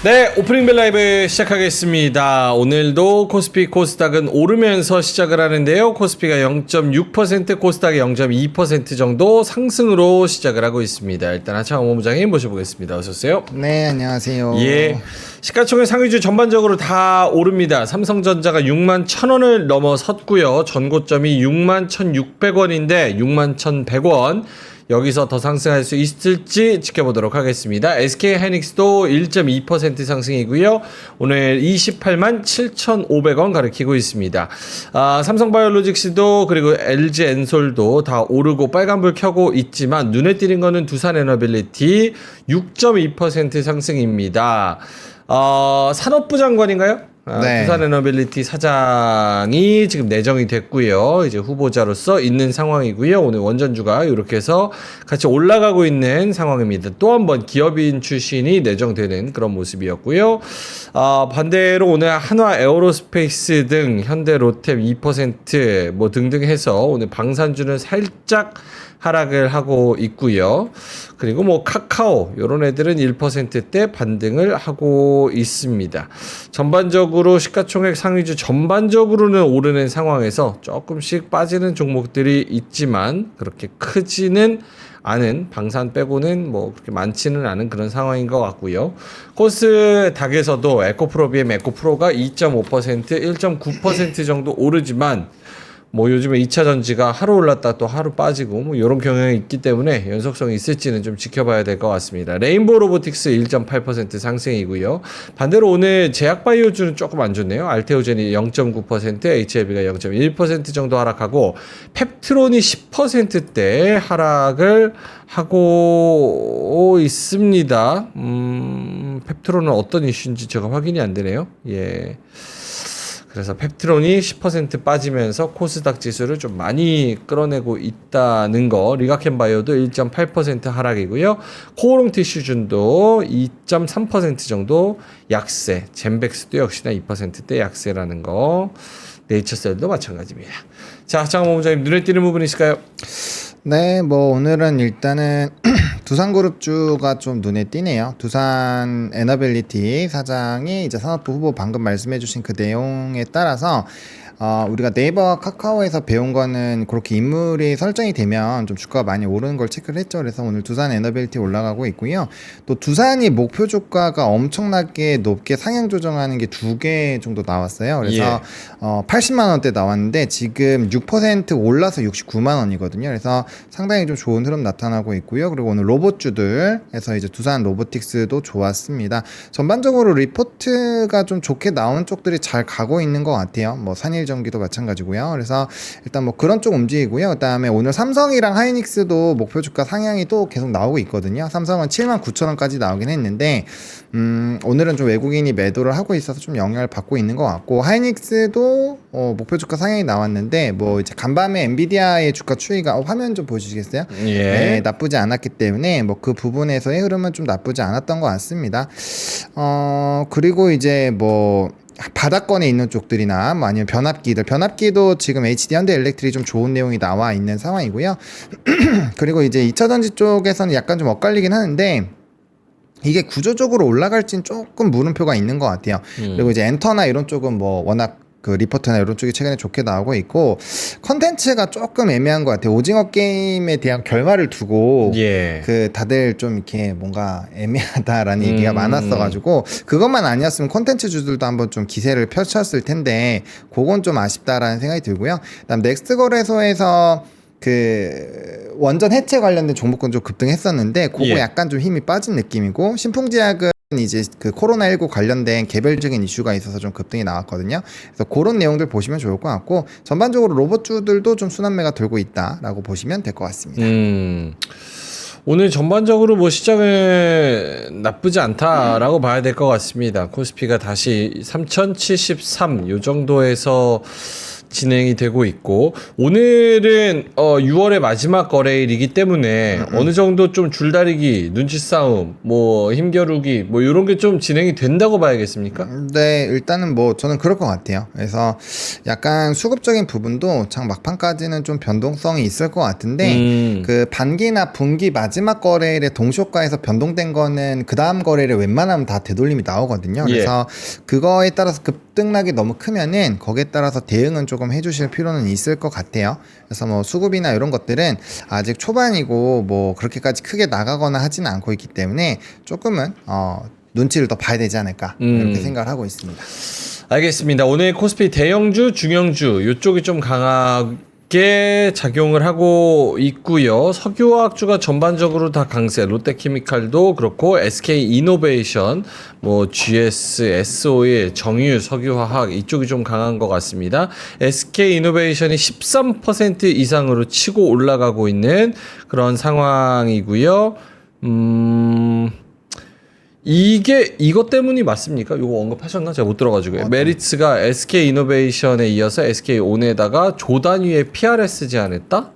네, 오프닝 벨 라이브 시작하겠습니다. 오늘도 코스피 코스닥은 오르면서 시작을 하는데요. 코스피가 0.6%, 코스닥이 0.2% 정도 상승으로 시작을 하고 있습니다. 일단 하창원 본부장님 모셔보겠습니다. 어서 오세요. 네, 안녕하세요. 예. 시가총액 상위주 전반적으로 다 오릅니다. 삼성전자가 6만 1,000원을 넘어섰고요. 전고점이 6만 1,600원인데 6만 1,100원. 여기서 더 상승할 수 있을지 지켜보도록 하겠습니다. SK하이닉스도 1.2% 상승이고요. 오늘 28만 7,500원 가리키고 있습니다. 삼성바이오로직스도 그리고 LG엔솔도 다 오르고 빨간불 켜고 있지만 눈에 띄는 거는 두산에너빌리티 6.2% 상승입니다. 산업부 장관인가요? 네. 두산에너빌리티 사장이 지금 내정이 됐고요. 이제 후보자로서 있는 상황이고요. 오늘 원전주가 이렇게 해서 같이 올라가고 있는 상황입니다. 또 한 번 기업인 출신이 내정되는 그런 모습이었고요. 반대로 오늘 한화 에어로스페이스 등 현대 로템 2% 뭐 등등 해서 오늘 방산주는 살짝 하락을 하고 있고요. 그리고 뭐 카카오 이런 애들은 1%대 반등을 하고 있습니다. 전반적으로 시가총액 상위주 전반적으로는 오르는 상황에서 조금씩 빠지는 종목들이 있지만 그렇게 크지는 않은 방산 빼고는 뭐 그렇게 많지는 않은 그런 상황인 것 같고요. 코스닥에서도 에코프로 비엠 에코프로가 2.5%, 1.9% 정도 오르지만 뭐 요즘에 2차 전지가 하루 올랐다 또 하루 빠지고 뭐 이런 경향이 있기 때문에 연속성이 있을지는 좀 지켜봐야 될 것 같습니다. 레인보우 로보틱스 1.8% 상승이고요. 반대로 오늘 제약바이오주는 조금 안 좋네요. 알테오젠이 0.9%, HLB가 0.1% 정도 하락하고 펩트론이 10%대 하락을 하고 있습니다. 펩트론은 어떤 이슈인지 제가 확인이 안 되네요. 예. 그래서 펩트론이 10% 빠지면서 코스닥 지수를 좀 많이 끌어내고 있다는 거. 리가켄바이오도 1.8% 하락이고요. 코오롱 티슈준도 2.3% 정도 약세. 젠백스도 역시나 2%대 약세라는 거. 네이처셀도 마찬가지입니다. 자, 장원 본부장님 눈에 띄는 부분 있을까요? 네, 뭐 오늘은 일단은 두산그룹주가 좀 눈에 띄네요. 두산에너빌리티 사장이 이제 산업부 후보 방금 말씀해주신 그 내용에 따라서 우리가 네이버와 카카오에서 배운 거는 그렇게 인물이 설정이 되면 좀 주가가 많이 오르는 걸 체크를 했죠. 그래서 오늘 두산에너빌리티 올라가고 있고요. 또 두산이 목표 주가가 엄청나게 높게 상향 조정하는 게 2개 정도 나왔어요. 그래서 80만 원대 나왔는데 지금 6% 올라서 69만 원이거든요. 그래서 상당히 좀 좋은 흐름 나타나고 있고요. 그리고 오늘 로봇주들에서 이제 두산 로보틱스도 좋았습니다. 전반적으로 리포트가 좀 좋게 나오는 쪽들이 잘 가고 있는 것 같아요. 뭐 산일전기도 마찬가지고요. 그래서 일단 뭐 그런 쪽 움직이고요. 그다음에 오늘 삼성이랑 하이닉스도 목표 주가 상향이 또 계속 나오고 있거든요. 삼성은 79,000원까지 나오긴 했는데 오늘은 좀 외국인이 매도를 하고 있어서 좀 영향을 받고 있는 것 같고 하이닉스도 목표 주가 상향이 나왔는데 뭐 이제 간밤에 엔비디아의 주가 추이가 화면 좀 보여주시겠어요? 예. 네, 나쁘지 않았기 때문에 뭐 그 부분에서의 흐름은 좀 나쁘지 않았던 것 같습니다. 그리고 이제 뭐 바닥권에 있는 쪽들이나 뭐 아니면 변압기도 지금 HD 현대엘렉트릭이 좀 좋은 내용이 나와 있는 상황이고요. 그리고 이제 2차전지 쪽에서는 약간 좀 엇갈리긴 하는데 이게 구조적으로 올라갈진 조금 물음표가 있는 것 같아요. 그리고 이제 엔터나 이런 쪽은 뭐 워낙 그 리포트나 이런 쪽이 최근에 좋게 나오고 있고 컨텐츠가 조금 애매한 것 같아요. 오징어 게임에 대한 결말을 두고 그 다들 좀 이렇게 뭔가 애매하다라는 얘기가 많았어가지고 그것만 아니었으면 컨텐츠 주들도 한번 좀 기세를 펼쳤을 텐데 그건 좀 아쉽다라는 생각이 들고요. 그다음 넥스트 거래소에서 그 원전 해체 관련된 종목군 좀 급등했었는데 그거 약간 좀 힘이 빠진 느낌이고 신풍제약은 이제 그 코로나19 관련된 개별적인 이슈가 있어서 좀 급등이 나왔거든요. 그래서 그런 내용들 보시면 좋을 것 같고 전반적으로 로봇주들도 좀 순환매가 돌고 있다라고 보시면 될 것 같습니다. 오늘 전반적으로 뭐 시장은 나쁘지 않다라고 봐야 될 것 같습니다. 코스피가 다시 3073 요 정도에서 진행이 되고 있고 오늘은 6월의 마지막 거래일이기 때문에 어느 정도 좀 줄다리기, 눈치 싸움, 뭐 힘겨루기 뭐 이런 게 좀 진행이 된다고 봐야겠습니까? 네, 일단은 뭐 저는 그럴 것 같아요. 그래서 약간 수급적인 부분도 장 막판까지는 좀 변동성이 있을 것 같은데 그 반기나 분기 마지막 거래일에 동시효과에서 변동된 거는 그 다음 거래일에 웬만하면 다 되돌림이 나오거든요. 예. 그래서 그거에 따라서 급등락이 너무 크면은 거기에 따라서 대응은 조금 해주실 필요는 있을 것 같아요. 그래서 뭐 수급이나 이런 것들은 아직 초반이고 뭐 그렇게까지 크게 나가거나 하지는 않고 있기 때문에 조금은 눈치를 더 봐야 되지 않을까 이렇게 생각을 하고 있습니다. 알겠습니다. 오늘 코스피 대형주, 중형주 이쪽이 좀 강하게 작용을 하고 있고요. 석유화학주가 전반적으로 다 강세. 롯데케미칼도 그렇고 SK이노베이션, 뭐 GS, S-오일, 정유, 석유화학 이쪽이 좀 강한 것 같습니다. SK이노베이션이 13% 이상으로 치고 올라가고 있는 그런 상황이고요. 이게 이것 때문이 맞습니까? 이거 언급하셨나? 제가 못 들어가지고. 메리츠가 SK이노베이션에 이어서 SK온에다가 조단위의 PRS 제안했다?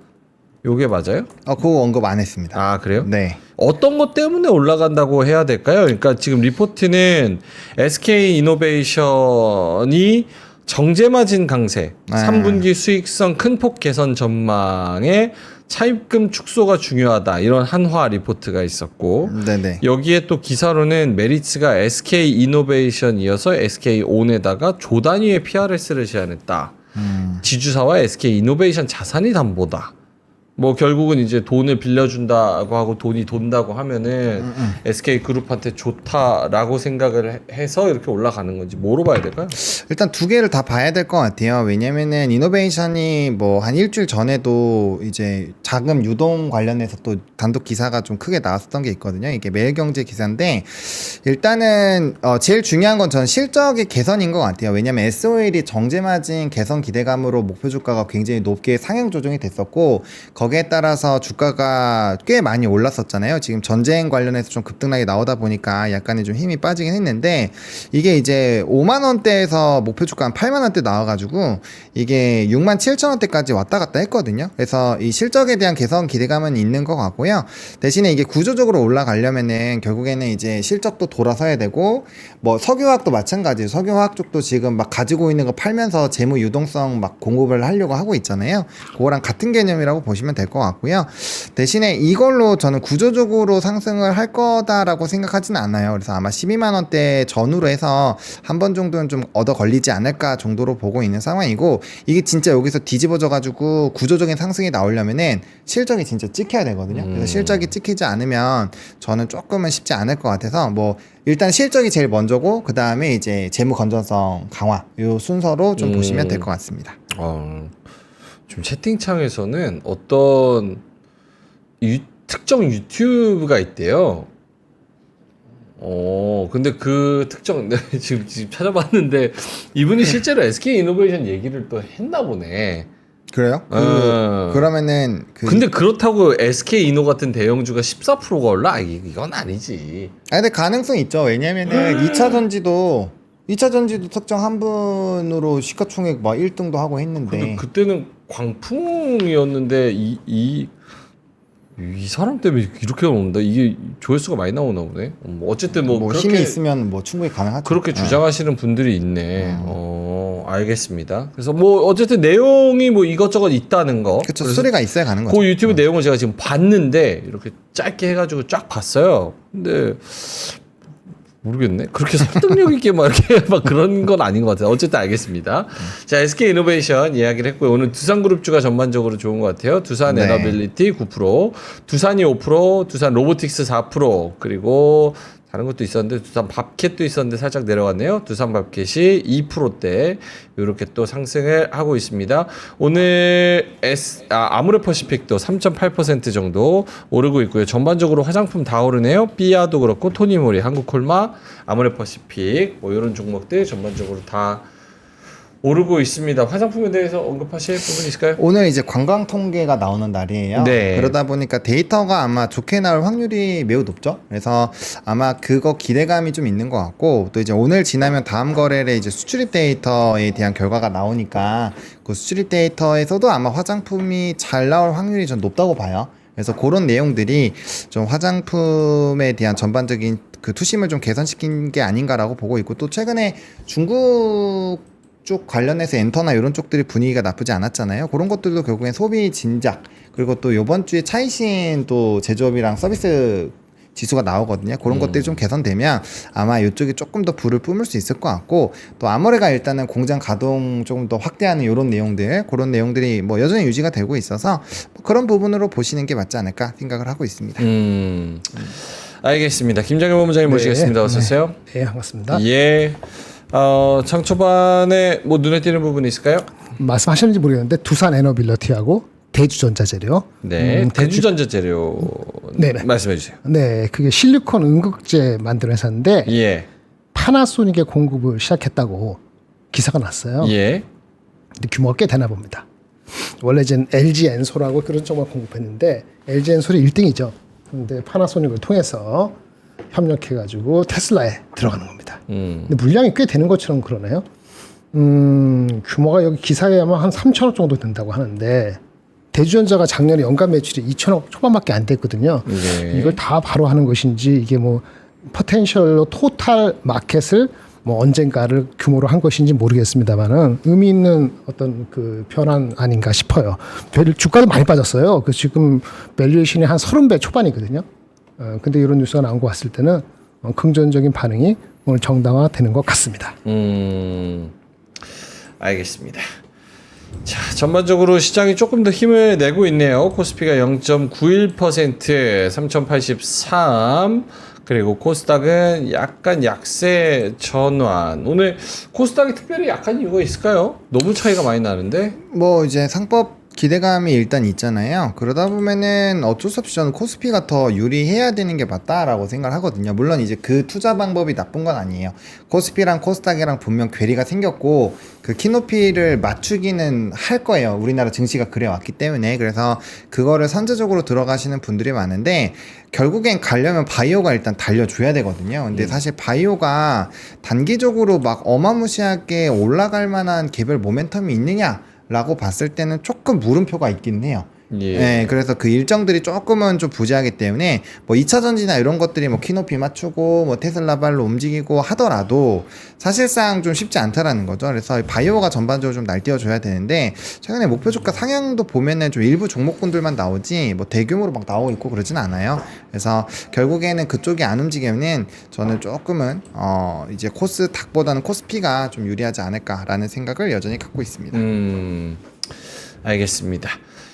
요게 맞아요? 그거 언급 안 했습니다. 아, 그래요? 네. 어떤 것 때문에 올라간다고 해야 될까요? 그러니까 지금 리포트는 SK이노베이션이 정제마진 강세, 3분기 수익성 큰 폭 개선 전망에 차입금 축소가 중요하다. 이런 한화 리포트가 있었고 네네. 여기에 또 기사로는 메리츠가 SK이노베이션 이어서 SK온에다가 조단위의 PRS를 제안했다. 지주사와 SK이노베이션 자산이 담보다. 뭐 결국은 이제 돈을 빌려준다고 하고 돈이 돈다고 하면은 SK그룹한테 좋다라고 생각을 해서 이렇게 올라가는 건지 뭐로 봐야 될까요? 일단 두 개를 다 봐야 될 것 같아요. 왜냐면은 이노베이션이 뭐 한 일주일 전에도 이제 자금 유동 관련해서 또 단독 기사가 좀 크게 나왔었던 게 있거든요. 이게 매일경제 기사인데 일단은 제일 중요한 건 저는 실적의 개선인 것 같아요. 왜냐면 S-오일이 정제마진 개선 기대감으로 목표 주가가 굉장히 높게 상향 조정이 됐었고 거기에 따라서 주가가 꽤 많이 올랐었잖아요. 지금 전쟁 관련해서 좀 급등락이 나오다 보니까 약간의 좀 힘이 빠지긴 했는데 이게 이제 5만 원대에서 목표 주가 한 8만 원대 나와가지고 이게 6만 7천 원대까지 왔다 갔다 했거든요. 그래서 이 실적에 대한 개선 기대감은 있는 것 같고요. 대신에 이게 구조적으로 올라가려면은 결국에는 이제 실적도 돌아서야 되고 뭐 석유화학도 마찬가지예요. 석유화학 쪽도 지금 막 가지고 있는 거 팔면서 재무 유동성 막 공급을 하려고 하고 있잖아요. 그거랑 같은 개념이라고 보시면 될 것 같고요. 대신에 이걸로 저는 구조적으로 상승을 할 거다라고 생각하지는 않아요. 그래서 아마 12만 원대 전후로 해서 한 번 정도는 좀 얻어 걸리지 않을까 정도로 보고 있는 상황이고 이게 진짜 여기서 뒤집어져 가지고 구조적인 상승이 나오려면은 실적이 진짜 찍혀야 되거든요. 그래서 실적이 찍히지 않으면 저는 조금은 쉽지 않을 것 같아서 뭐 일단 실적이 제일 먼저고 그 다음에 이제 재무 건전성 강화 요 순서로 좀 보시면 될 것 같습니다. 지금 채팅창에서는 어떤 특정 유튜브가 있대요. 근데 그 특정, 지금 찾아봤는데 이분이 실제로 SK이노베이션 얘기를 또 했나 보네. 그래요? 그러면은 근데 그렇다고 SK이노 같은 대형주가 14%가 올라? 이건 아니지. 근데 가능성이 있죠. 왜냐면은 2차 전지도 특정 한 분으로 시가총액 막 1등도 하고 했는데. 근데 그때는 광풍이었는데 이 사람 때문에 이렇게 나온다. 이게 조회수가 많이 나오나 보네. 어쨌든 뭐 그렇게 힘이 있으면 뭐 충분히 가능하죠. 그렇게 주장하시는 분들이 있네. 알겠습니다. 그래서 뭐 어쨌든 내용이 뭐 이것저것 있다는 거. 그렇죠. 소리가 있어야 가는 거죠. 그 유튜브 내용을 제가 지금 봤는데 이렇게 짧게 해가지고 쫙 봤어요. 근데 모르겠네. 그렇게 설득력 있게 막 이렇게 막 그런 건 아닌 것 같아요. 어쨌든 알겠습니다. 자, SK이노베이션 이야기를 했고요. 오늘 두산그룹주가 전반적으로 좋은 것 같아요. 두산 에너빌리티 9%, 두산이 5%, 두산 로보틱스 4%, 그리고 다른 것도 있었는데 두산 밥캣도 있었는데 살짝 내려갔네요. 두산 밥캣이 2%대 이렇게 또 상승을 하고 있습니다. 오늘 아모레퍼시픽도 3.8% 정도 오르고 있고요. 전반적으로 화장품 다 오르네요. 삐아도 그렇고 토니모리, 한국콜마, 아모레퍼시픽 뭐 이런 종목들 전반적으로 다 오르고 있습니다. 화장품에 대해서 언급하실 부분 있을까요? 오늘 이제 관광 통계가 나오는 날이에요. 네. 그러다 보니까 데이터가 아마 좋게 나올 확률이 매우 높죠. 그래서 아마 그거 기대감이 좀 있는 것 같고, 또 이제 오늘 지나면 다음 거래일에 이제 수출입 데이터에 대한 결과가 나오니까 그 수출입 데이터에서도 아마 화장품이 잘 나올 확률이 좀 높다고 봐요. 그래서 그런 내용들이 좀 화장품에 대한 전반적인 그 투심을 좀 개선시킨 게 아닌가라고 보고 있고, 또 최근에 중국 쪽 관련해서 엔터나 이런 쪽들이 분위기가 나쁘지 않았잖아요. 그런 것들도 결국엔 소비 진작, 그리고 또 이번 주에 차이신 또 제조업이랑 서비스 지수가 나오거든요. 그런 것들이 좀 개선되면 아마 이쪽이 조금 더 불을 뿜을 수 있을 것 같고, 또 아모레가 일단은 공장 가동 조금 더 확대하는 이런 내용들, 그런 내용들이 뭐 여전히 유지가 되고 있어서 뭐 그런 부분으로 보시는 게 맞지 않을까 생각을 하고 있습니다. 알겠습니다. 김정일 본부장님 모시겠습니다. 어서 오세요. 네, 반갑습니다. 예. 장 초반에 뭐 눈에 띄는 부분이 있을까요? 말씀하셨는지 모르겠는데 두산 에너빌리티하고 대주전자재료. 네, 대주전자재료 네네. 말씀해 주세요. 네, 그게 실리콘 응급제 만드는 회사인데 예, 파나소닉에 공급을 시작했다고 기사가 났어요. 예, 근데 규모가 꽤 되나 봅니다. 원래 이제 LG 엔솔하고 그런 쪽만 공급했는데 LG 엔솔이 1등이죠. 근데 파나소닉을 통해서 협력해가지고 테슬라에 들어가는 겁니다. 근데 물량이 꽤 되는 것처럼 그러네요. 규모가 여기 기사에 아마 한 3천억 정도 된다고 하는데 대주전자가 작년에 연간 매출이 2천억 초반밖에 안 됐거든요. 네. 이걸 다 바로 하는 것인지 이게 뭐 포텐셜로 토탈 마켓을 뭐 언젠가를 규모로 한 것인지 모르겠습니다만은 의미 있는 어떤 그 변환 아닌가 싶어요. 주가도 많이 빠졌어요. 그 지금 밸류에이션이 한 30배 초반이거든요. 근데 이런 뉴스가 나온 거 봤을 때는 긍정적인 반응이 오늘 정당화되는 것 같습니다. 알겠습니다. 자, 전반적으로 시장이 조금 더 힘을 내고 있네요. 코스피가 0.91%, 3083. 그리고 코스닥은 약간 약세 전환. 오늘 코스닥이 특별히 약한 이유가 있을까요? 너무 차이가 많이 나는데. 뭐 이제 상법 기대감이 일단 있잖아요. 그러다 보면은 어쩔 수 없이 저는 코스피가 더 유리해야 되는 게 맞다라고 생각을 하거든요. 물론 이제 그 투자 방법이 나쁜 건 아니에요. 코스피랑 코스닥이랑 분명 괴리가 생겼고 그 키높이를 맞추기는 할 거예요. 우리나라 증시가 그래 왔기 때문에. 그래서 그거를 선제적으로 들어가시는 분들이 많은데 결국엔 가려면 바이오가 일단 달려줘야 되거든요. 근데 사실 바이오가 단기적으로 막 어마무시하게 올라갈 만한 개별 모멘텀이 있느냐? 라고 봤을 때는 조금 물음표가 있긴 해요. 예. 네, 그래서 그 일정들이 조금은 좀 부재하기 때문에 뭐 2차 전지나 이런 것들이 뭐 키높이 맞추고 뭐 테슬라 발로 움직이고 하더라도 사실상 좀 쉽지 않다라는 거죠. 그래서 바이오가 전반적으로 좀 날뛰어줘야 되는데 최근에 목표 주가 상향도 보면은 좀 일부 종목군들만 나오지 뭐 대규모로 막 나오고 있고 그러진 않아요. 그래서 결국에는 그쪽이 안 움직이면은 저는 조금은 이제 코스닥보다는 코스피가 좀 유리하지 않을까라는 생각을 여전히 갖고 있습니다. 알겠습니다.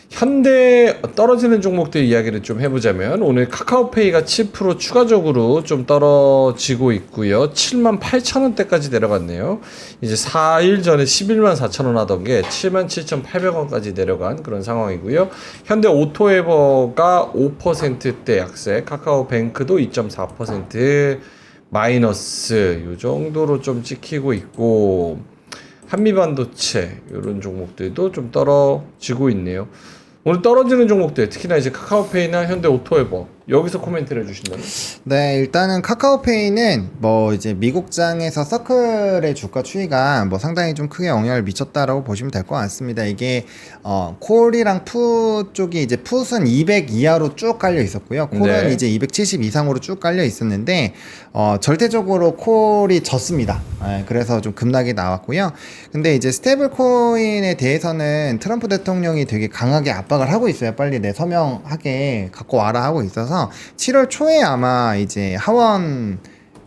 현대 떨어지는 종목들 이야기를 좀 해보자면 오늘 카카오페이가 7% 추가적으로 좀 떨어지고 있고요. 78,000원대까지 내려갔네요. 이제 4일 전에 11만 4천원 하던 게 77,800원까지 내려간 그런 상황이고요. 현대 오토에버가 5%대 약세, 카카오뱅크도 2.4% 마이너스 이 정도로 좀 찍히고 있고 한미반도체 이런 종목들도 좀 떨어지고 있네요. 오늘 떨어지는 종목들 특히나 이제 카카오페이나 현대오토에버 여기서 코멘트를 해주신다면? 네, 일단은 카카오페이는 뭐 이제 미국장에서 서클의 주가 추이가 뭐 상당히 좀 크게 영향을 미쳤다라고 보시면 될 것 같습니다. 이게 콜이랑 푸 쪽이 이제 풋은 200 이하로 쭉 깔려 있었고요. 콜은 네. 이제 270 이상으로 쭉 깔려 있었는데 절대적으로 콜이 졌습니다. 네, 그래서 좀 급락이 나왔고요. 근데 이제 스테이블 코인에 대해서는 트럼프 대통령이 되게 강하게 압박을 하고 있어요. 빨리 내 서명하게 갖고 와라 하고 있어서 7월 초에 아마 이제 하원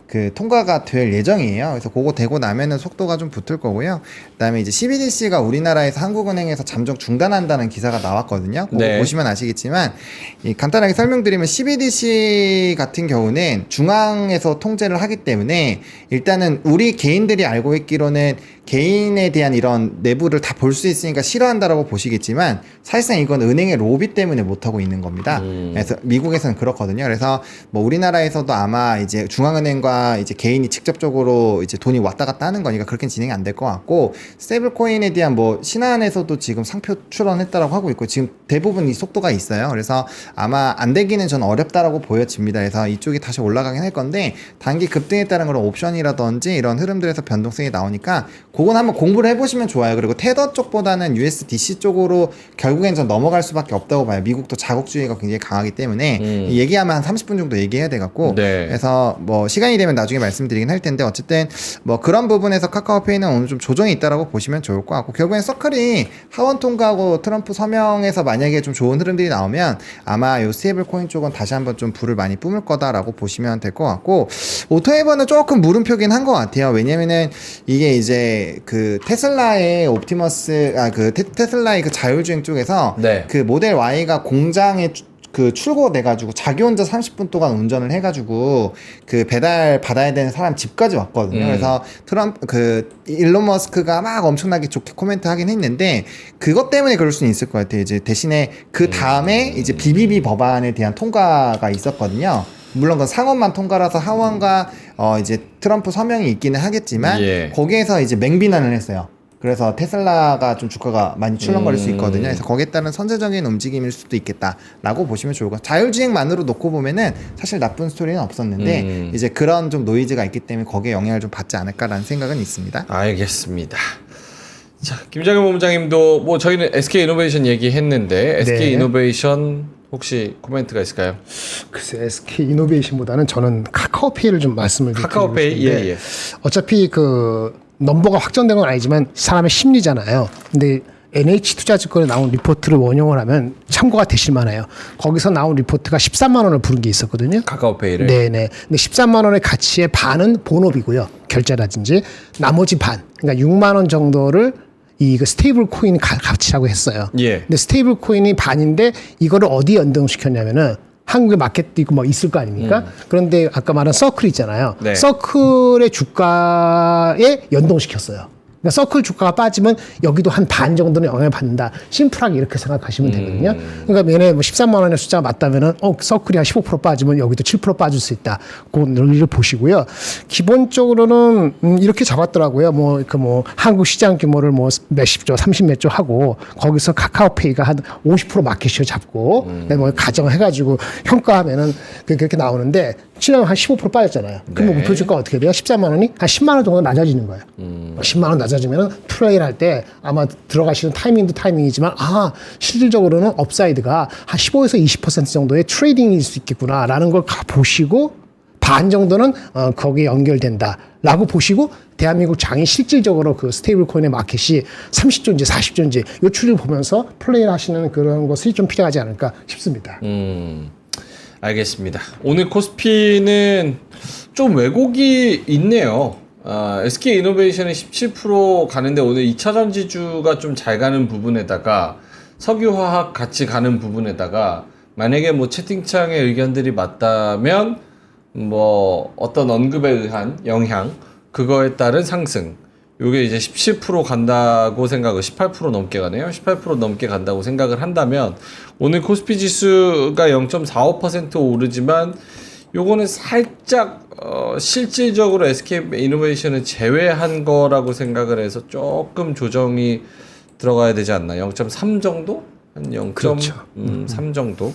그 통과가 될 예정이에요. 그래서 그거 되고 나면은 속도가 좀 붙을 거고요. 그다음에 이제 CBDC가 우리나라에서 한국은행에서 잠정 중단한다는 기사가 나왔거든요. 그거 네. 보시면 아시겠지만 간단하게 설명드리면 CBDC 같은 경우는 중앙에서 통제를 하기 때문에 일단은 우리 개인들이 알고 있기로는 개인에 대한 이런 내부를 다 볼 수 있으니까 싫어한다라고 보시겠지만 사실상 이건 은행의 로비 때문에 못하고 있는 겁니다. 그래서 미국에서는 그렇거든요. 그래서 뭐 우리나라에서도 아마 이제 중앙은행과 이제 개인이 직접적으로 이제 돈이 왔다 갔다 하는 거니까 그렇게 진행이 안 될 것 같고, 스테이블 코인에 대한 뭐 신한에서도 지금 상표 출원했다라고 하고 있고 지금 대부분 이 속도가 있어요. 그래서 아마 안 되기는 전 어렵다라고 보여집니다. 그래서 이쪽이 다시 올라가긴 할 건데 단기 급등에 따른 그런 옵션이라든지 이런 흐름들에서 변동성이 나오니까 그건 한번 공부를 해보시면 좋아요. 그리고 테더 쪽보다는 USDC 쪽으로 결국엔 전 넘어갈 수밖에 없다고 봐요. 미국도 자국주의가 굉장히 강하기 때문에 얘기하면 한 30분 정도 얘기해야 돼갖고 네. 그래서 뭐 시간이 되면 나중에 말씀드리긴 할 텐데 어쨌든 뭐 그런 부분에서 카카오페이는 오늘 좀 조정이 있다라고 보시면 좋을 것 같고, 결국엔 서클이 하원 통과하고 트럼프 서명에서 만약에 좀 좋은 흐름들이 나오면 아마 요 스테이블 코인 쪽은 다시 한번 좀 불을 많이 뿜을 거다라고 보시면 될 것 같고, 오토에버는 조금 물음표긴 한 것 같아요. 왜냐면은 이게 이제 그 테슬라의 옵티머스 그 테슬라의 그 자율주행 쪽에서 네. 그 모델 Y가 공장에 그 출고돼가지고 자기 혼자 30분 동안 운전을 해가지고 그 배달 받아야 되는 사람 집까지 왔거든요. 그래서 그 일론 머스크가 막 엄청나게 좋게 코멘트 하긴 했는데 그것 때문에 그럴 수는 있을 것 같아요. 이제 대신에 그 다음에 이제 BBB 법안에 대한 통과가 있었거든요. 물론 그건 상원만 통과라서 하원과 이제 트럼프 서명이 있기는 하겠지만 예. 거기에서 이제 맹비난을 했어요. 그래서 테슬라가 좀 주가가 많이 출렁거릴 수 있거든요. 그래서 거기에 따른 선제적인 움직임일 수도 있겠다라고 보시면 좋을 것 같아요. 자율주행만으로 놓고 보면은 사실 나쁜 스토리는 없었는데 이제 그런 좀 노이즈가 있기 때문에 거기에 영향을 좀 받지 않을까라는 생각은 있습니다. 알겠습니다. 자, 김장현 본부장님도 뭐 저희는 SK 이노베이션 얘기했는데 SK 네. 이노베이션 혹시 코멘트가 있을까요? 글쎄 SK 이노베이션보다는 저는 카카오페이를 좀 말씀을 드리고 카카오페이 싶은데 예. 어차피 그 넘버가 확정된 건 아니지만 사람의 심리잖아요. 근데 NH투자증권에 나온 리포트를 원용을 하면 참고가 되실 만해요. 거기서 나온 리포트가 13만 원을 부른 게 있었거든요. 카카오페이를. 네네. 근데 13만 원의 가치의 반은 본업이고요. 결제라든지 나머지 반, 그러니까 6만 원 정도를 이 스테이블 코인 가치라고 했어요. 예. 근데 스테이블 코인이 반인데 이거를 어디 연동시켰냐면은 한국의 마켓도 있고 뭐 있을 거 아닙니까? 그런데 아까 말한 서클 있잖아요. 네. 서클의 주가에 연동시켰어요. 그러니까 서클 주가가 빠지면 여기도 한 반 정도는 영향을 받는다. 심플하게 이렇게 생각하시면 되거든요. 그러니까 얘네 뭐 13만 원의 숫자가 맞다면은 서클이 한 15% 빠지면 여기도 7% 빠질 수 있다. 그 논리를 보시고요. 기본적으로는 이렇게 잡았더라고요. 뭐 한국 시장 규모를 뭐 몇십조, 30몇 조 하고 거기서 카카오페이가 한 50% 마켓시어 잡고 뭐 가정해가지고 평가하면은 그렇게 나오는데 지난 한 15% 빠졌잖아요. 그러면 네. 목표 주가 어떻게 돼요? 13만 원이 한 10만 원 정도 낮아지는 거예요. 10만 원 낮아지면은 트레이를 할 때 아마 들어가시는 타이밍도 타이밍이지만 실질적으로는 업사이드가 한 15에서 20% 정도의 트레이딩일 수 있겠구나라는 걸 보시고 반 정도는 거기에 연결된다라고 보시고 대한민국 장이 실질적으로 그 스테이블 코인의 마켓이 30조인지 40조인지 요 추이를 보면서 플레이를 하시는 그런 것이 좀 필요하지 않을까 싶습니다. 알겠습니다. 오늘 코스피는 좀 왜곡이 있네요. SK 이노베이션이 17% 가는데 오늘 2차전 지주가 좀 잘 가는 부분에다가 석유화학 같이 가는 부분에다가 만약에 뭐 채팅창의 의견들이 맞다면 뭐 어떤 언급에 의한 영향 그거에 따른 상승 요게 이제 17% 간다고 생각을 18% 넘게 가네요. 18% 넘게 간다고 생각을 한다면 오늘 코스피 지수가 0.45% 오르지만 요거는 살짝 실질적으로 SK 이노베이션을 제외한 거라고 생각을 해서 조금 조정이 들어가야 되지 않나. 0.3 정도? 한 0.3 그렇죠. 정도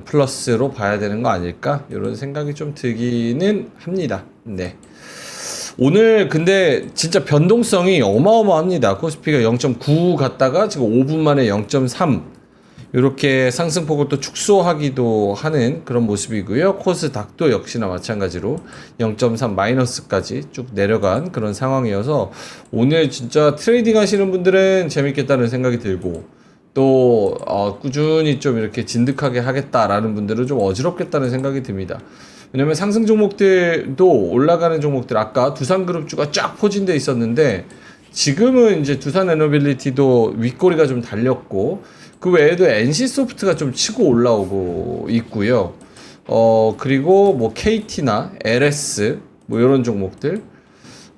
플러스로 봐야 되는 거 아닐까? 이런 생각이 좀 들기는 합니다. 네. 오늘 근데 진짜 변동성이 어마어마합니다. 코스피가 0.9 갔다가 지금 5분 만에 0.3 이렇게 상승폭을 또 축소하기도 하는 그런 모습이고요. 코스닥도 역시나 마찬가지로 0.3 마이너스까지 쭉 내려간 그런 상황이어서 오늘 진짜 트레이딩 하시는 분들은 재밌겠다는 생각이 들고 또 꾸준히 좀 이렇게 진득하게 하겠다라는 분들은 좀 어지럽겠다는 생각이 듭니다. 왜냐면 상승 종목들도 올라가는 종목들 아까 두산그룹주가 쫙 포진돼 있었는데 지금은 이제 두산에너빌리티도 윗꼬리가 좀 달렸고 그 외에도 NC소프트가 좀 치고 올라오고 있고요. 그리고 뭐 KT나 LS 뭐 이런 종목들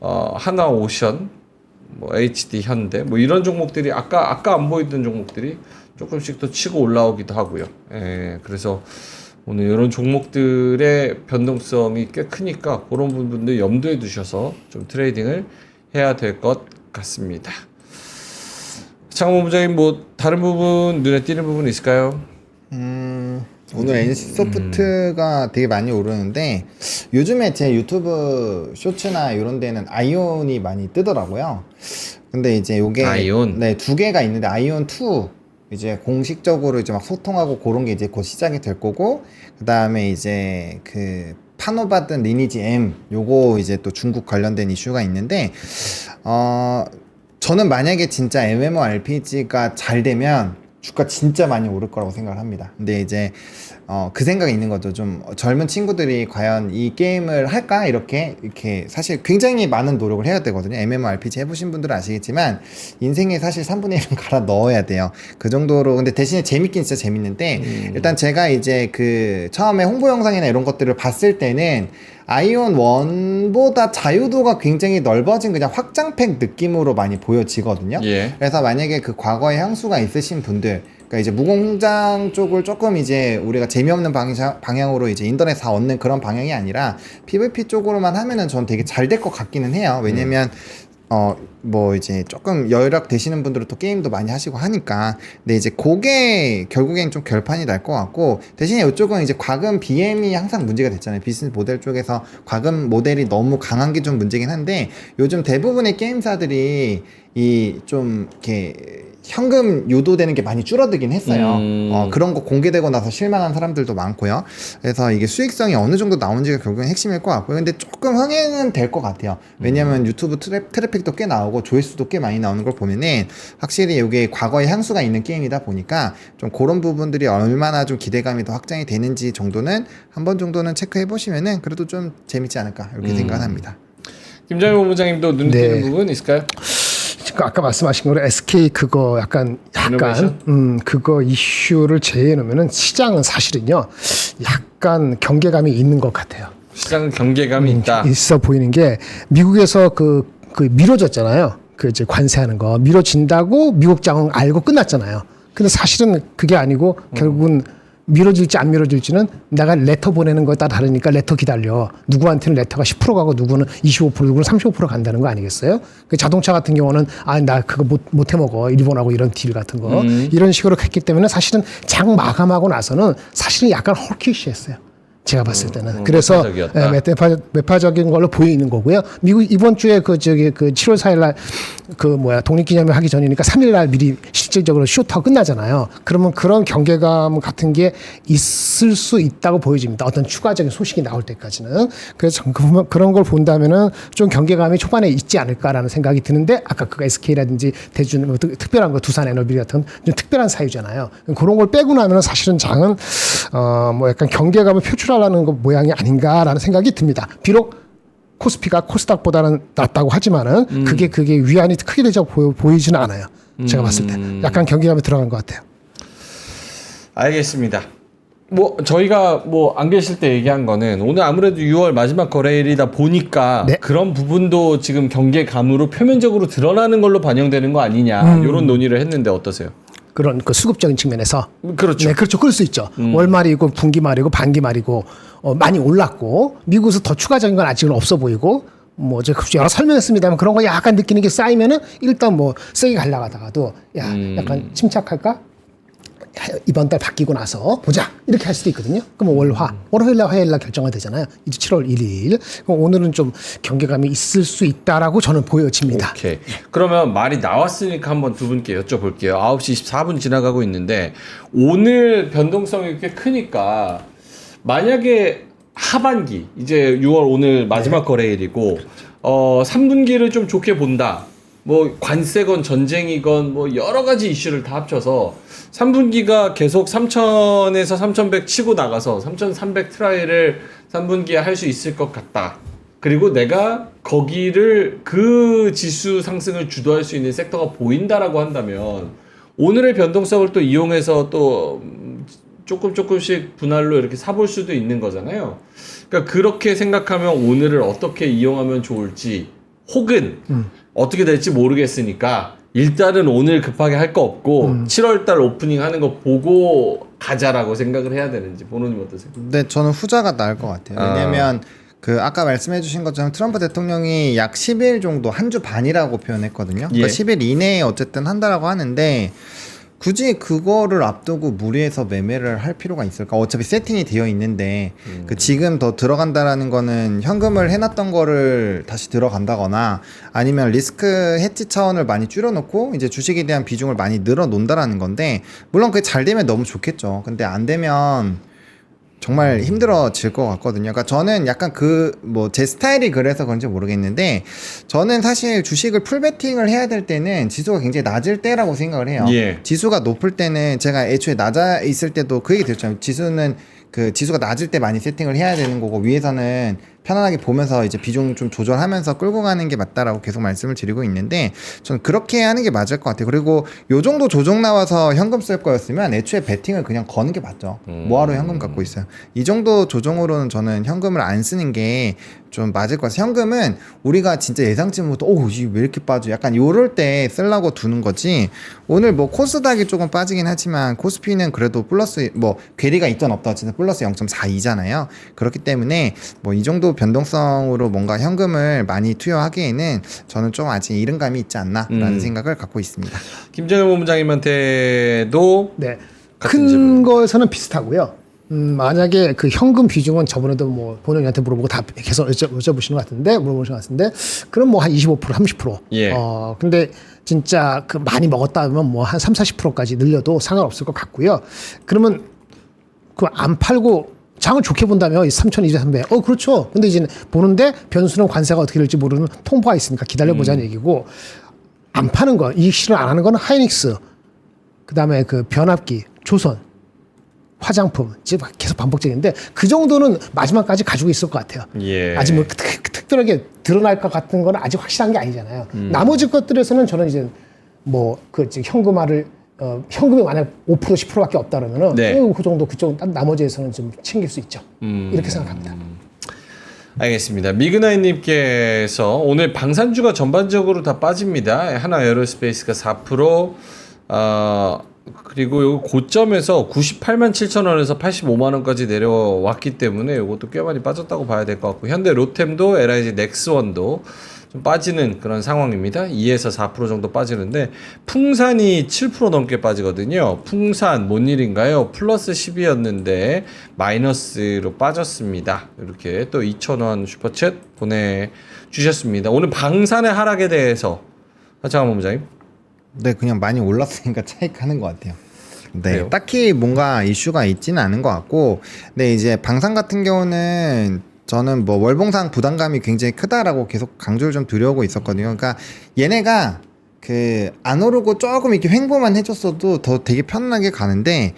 하나오션, 뭐 HD 현대, 뭐 이런 종목들이 아까 안 보이던 종목들이 조금씩 또 치고 올라오기도 하고요. 예, 그래서 오늘 이런 종목들의 변동성이 꽤 크니까 그런 부분들 염두에 두셔서 좀 트레이딩을 해야 될 것 같습니다. 창원 부장님 뭐 다른 부분 눈에 띄는 부분 있을까요? 오늘 NC소프트가 되게 많이 오르는데 요즘에 제 유튜브 쇼츠나 이런 데는 아이온이 많이 뜨더라고요. 근데 이제 요게 아이온? 네, 두 개가 있는데 아이온 2 이제 공식적으로 이제 막 소통하고 그런 게 이제 곧 시작이 될 거고, 그다음에 이제 그 판호받은 리니지 M 요거 이제 또 중국 관련된 이슈가 있는데 저는 만약에 진짜 MMORPG가 잘 되면 주가 진짜 많이 오를 거라고 생각을 합니다. 근데 이제 그 생각이 있는 거죠. 좀 젊은 친구들이 과연 이 게임을 할까? 이렇게 사실 굉장히 많은 노력을 해야 되거든요. MMORPG 해보신 분들은 아시겠지만 인생에 사실 3분의 1은 갈아 넣어야 돼요. 그 정도로. 근데 대신에 재밌긴 진짜 재밌는데 일단 제가 이제 그 처음에 홍보 영상이나 이런 것들을 봤을 때는 아이온 1보다 자유도가 굉장히 넓어진 그냥 확장팩 느낌으로 많이 보여지거든요. 예. 그래서 만약에 그 과거의 향수가 있으신 분들, 그러니까 이제 무공장 쪽을 조금 이제 우리가 재미없는 방향으로 이제 인터넷 다 얻는 그런 방향이 아니라 PVP 쪽으로만 하면은 전 되게 잘 될 것 같기는 해요. 왜냐면 뭐 이제 조금 여유력 되시는 분들은 또 게임도 많이 하시고 하니까. 근데 이제 그게 결국엔 좀 결판이 날 것 같고, 대신에 이쪽은 이제 과금 BM이 항상 문제가 됐잖아요. 비즈니스 모델 쪽에서 과금 모델이 너무 강한 게 좀 문제긴 한데, 요즘 대부분의 게임사들이 이 좀 이렇게 현금 유도되는 게 많이 줄어들긴 했어요. 그런 거 공개되고 나서 실망한 사람들도 많고요. 그래서 이게 수익성이 어느 정도 나온지가 결국엔 핵심일 것 같고요. 근데 조금 흥행은 될 것 같아요. 왜냐면 유튜브 트래픽도 꽤 나오고 조회수도 꽤 많이 나오는 걸 보면은 확실히 이게 과거의 향수가 있는 게임이다 보니까 좀 그런 부분들이 얼마나 좀 기대감이 더 확장이 되는지 정도는 한 번 정도는 체크해 보시면은 그래도 좀 재밌지 않을까 이렇게 생각합니다. 김장희 본부장님도 눈에 네. 띄는 부분 있을까요? 아까 말씀하신 거로 SK 그거 약간 그거 이슈를 제외해 놓으면은 시장은 사실은요 약간 경계감이 있는 것 같아요. 시장은 경계감이 있다. 있어 보이는 게 미국에서 그 미뤄졌잖아요. 그 이제 관세하는 거 미뤄진다고 미국장은 알고 끝났잖아요. 근데 사실은 그게 아니고 결국은 미뤄질지 안 미뤄질지는 내가 레터 보내는 거에 따라 다르니까 레터 기다려. 누구한테는 레터가 10% 가고 누구는 25%, 누구는 35% 간다는 거 아니겠어요? 그 자동차 같은 경우는 나 그거 못 해먹어. 일본하고 이런 딜 같은 거. 이런 식으로 했기 때문에 사실은 장 마감하고 나서는 사실은 약간 헐키시했어요. 제가 봤을 때는. 그래서 매파적인 걸로 보이는 거고요. 미국 이번 주에 그 7월 4일 날 독립기념일 하기 전이니까 3일 날 미리 실질적으로 쇼트가 끝나잖아요. 그러면 그런 경계감 같은 게 있을 수 있다고 보여집니다. 어떤 추가적인 소식이 나올 때까지는. 그래서 그런 걸 본다면은 좀 경계감이 초반에 있지 않을까라는 생각이 드는데, 아까 그 SK라든지 대준 특별한 거 두산 에너비 같은 좀 특별한 사유잖아요. 그런 걸 빼고 나면 사실은 장은 약간 경계감을 표출하려는 거 모양이 아닌가라는 생각이 듭니다. 비록 코스피가 코스닥보다는 낫다고 하지만은 그게 위안이 크게 되지 보이지는 않아요. 제가 봤을 때 약간 경계감이 들어간 것 같아요. 알겠습니다. 저희가 안 계실 때 얘기한 거는 오늘 아무래도 6월 마지막 거래일이다 보니까 네. 그런 부분도 지금 경계감으로 표면적으로 드러나는 걸로 반영되는 거 아니냐 이런 논의를 했는데 어떠세요? 그런 수급적인 측면에서. 그렇죠. 네, 그렇죠. 그럴 수 있죠. 월말이고 분기말이고 반기말이고 많이 올랐고 미국에서 더 추가적인 건 아직은 없어 보이고 이제 여러 설명했습니다만 그런 거 약간 느끼는 게 쌓이면은 일단 세게 갈라가다가도 약간 침착할까? 이번 달 바뀌고 나서 보자 이렇게 할 수도 있거든요. 그럼 월화일날 화요일날 결정이 되잖아요. 이제 7월 1일. 그럼 오늘은 좀 경계감이 있을 수 있다라고 저는 보여집니다. 오케이. 그러면 말이 나왔으니까 한번 두 분께 여쭤볼게요. 9시 24분 지나가고 있는데 오늘 변동성이 꽤 크니까 만약에 하반기 이제 6월 오늘 마지막 거래일이고 3분기를 좀 좋게 본다. 관세건 전쟁이건 여러 가지 이슈를 다 합쳐서 3분기가 계속 3,000에서 3,100 치고 나가서 3,300 트라이를 3분기에 할 수 있을 것 같다. 그리고 내가 거기를 그 지수 상승을 주도할 수 있는 섹터가 보인다라고 한다면 오늘의 변동성을 또 이용해서 또 조금씩 분할로 이렇게 사볼 수도 있는 거잖아요. 그러니까 그렇게 생각하면 오늘을 어떻게 이용하면 좋을지 혹은 어떻게 될지 모르겠으니까 일단은 오늘 급하게 할 거 없고 7월달 오프닝 하는 거 보고 가자라고 생각을 해야 되는지 보노님 어떠세요? 근데 저는 후자가 나을 것 같아요. 왜냐면 그 아까 말씀해주신 것처럼 트럼프 대통령이 약 10일 정도 한 주 반이라고 표현했거든요. 예. 그러니까 10일 이내에 어쨌든 한다라고 하는데 굳이 그거를 앞두고 무리해서 매매를 할 필요가 있을까? 어차피 세팅이 되어 있는데 그 지금 더 들어간다라는 거는 현금을 해놨던 거를 다시 들어간다거나 아니면 리스크 해지 차원을 많이 줄여놓고 이제 주식에 대한 비중을 많이 늘어놓는다라는 건데 물론 그게 잘 되면 너무 좋겠죠. 근데 안 되면 정말 힘들어질 것 같거든요. 그러니까 저는 약간 제 스타일이 그래서 그런지 모르겠는데 저는 사실 주식을 풀베팅을 해야 될 때는 지수가 굉장히 낮을 때라고 생각을 해요. 예. 지수가 높을 때는 제가 애초에 낮아 있을 때도 그 얘기 드렸잖아요. 지수가 낮을 때 많이 세팅을 해야 되는 거고 위에서는 편안하게 보면서 이제 비중 좀 조절하면서 끌고 가는 게 맞다라고 계속 말씀을 드리고 있는데 저는 그렇게 하는 게 맞을 것 같아요. 그리고 요 정도 조정 나와서 현금 쓸 거였으면 애초에 베팅을 그냥 거는 게 맞죠. 뭐하러 현금 갖고 있어요. 이 정도 조정으로는 저는 현금을 안 쓰는 게 좀 맞을 것 같아요. 현금은 우리가 진짜 예상치 못한 이게 왜 이렇게 빠져? 약간 요럴 때 쓰려고 두는 거지. 오늘 뭐 코스닥이 조금 빠지긴 하지만 코스피는 그래도 플러스 괴리가 있던 없다 어쨌든 플러스 0.42잖아요. 그렇기 때문에 뭐 이 정도 변동성으로 뭔가 현금을 많이 투여하기에는 저는 좀 아직 이른 감이 있지 않나라는 생각을 갖고 있습니다. 김정일 본부장님한테도 네. 같은 큰 질문. 거에서는 비슷하고요. 만약에 그 현금 비중은 저번에도 뭐 본인한테 물어보고 다 계속 여쭤보시는 것 같은데 물어보시는 것 같은데 그럼 뭐 한 25% 30%. 예. 근데 진짜 그 많이 먹었다 하면 뭐 한 30-40%까지 늘려도 상관없을 것 같고요. 그러면 그 안 팔고 장을 좋게 본다면 3,200, 그렇죠. 근데 이제 보는데 변수는 관세가 어떻게 될지 모르는 통보가 있으니까 기다려보자는 얘기고 안 파는 거, 이익 실현 안 하는 거는 하이닉스, 그 다음에 그 변압기, 조선, 화장품, 지금 계속 반복적인데 그 정도는 마지막까지 가지고 있을 것 같아요. 예. 아직 뭐 특별하게 드러날 것 같은 건 아직 확실한 게 아니잖아요. 나머지 것들에서는 저는 이제 뭐 그 현금화를 현금이 만약 5% 10%밖에 없다 그러면은 네. 그 정도 그쪽 나머지에서는 좀 챙길 수 있죠. 이렇게 생각합니다. 알겠습니다. 미그나이님께서 오늘 방산주가 전반적으로 다 빠집니다. 하나 에어로스페이스가 4%, 그리고 요 고점에서 98만 7천 원에서 85만 원까지 내려왔기 때문에 이것도 꽤 많이 빠졌다고 봐야 될 것 같고 현대 로템도 LIG 넥스원도 좀 빠지는 그런 상황입니다. 2에서 4% 정도 빠지는데 풍산이 7% 넘게 빠지거든요. 풍산 뭔 일인가요? 플러스 10이었는데 마이너스로 빠졌습니다. 이렇게 또 2,000원 슈퍼챗 보내주셨습니다. 오늘 방산의 하락에 대해서 하창환 본부장님. 네, 그냥 많이 올랐으니까 차익하는 것 같아요. 네, 그래요? 딱히 뭔가 이슈가 있지는 않은 것 같고, 근데 이제 방산 같은 경우는 저는 뭐 월봉상 부담감이 굉장히 크다라고 계속 강조를 좀 드려오고 있었거든요. 그러니까 얘네가 안 오르고 조금 이렇게 횡보만 해줬어도 더 되게 편안하게 가는데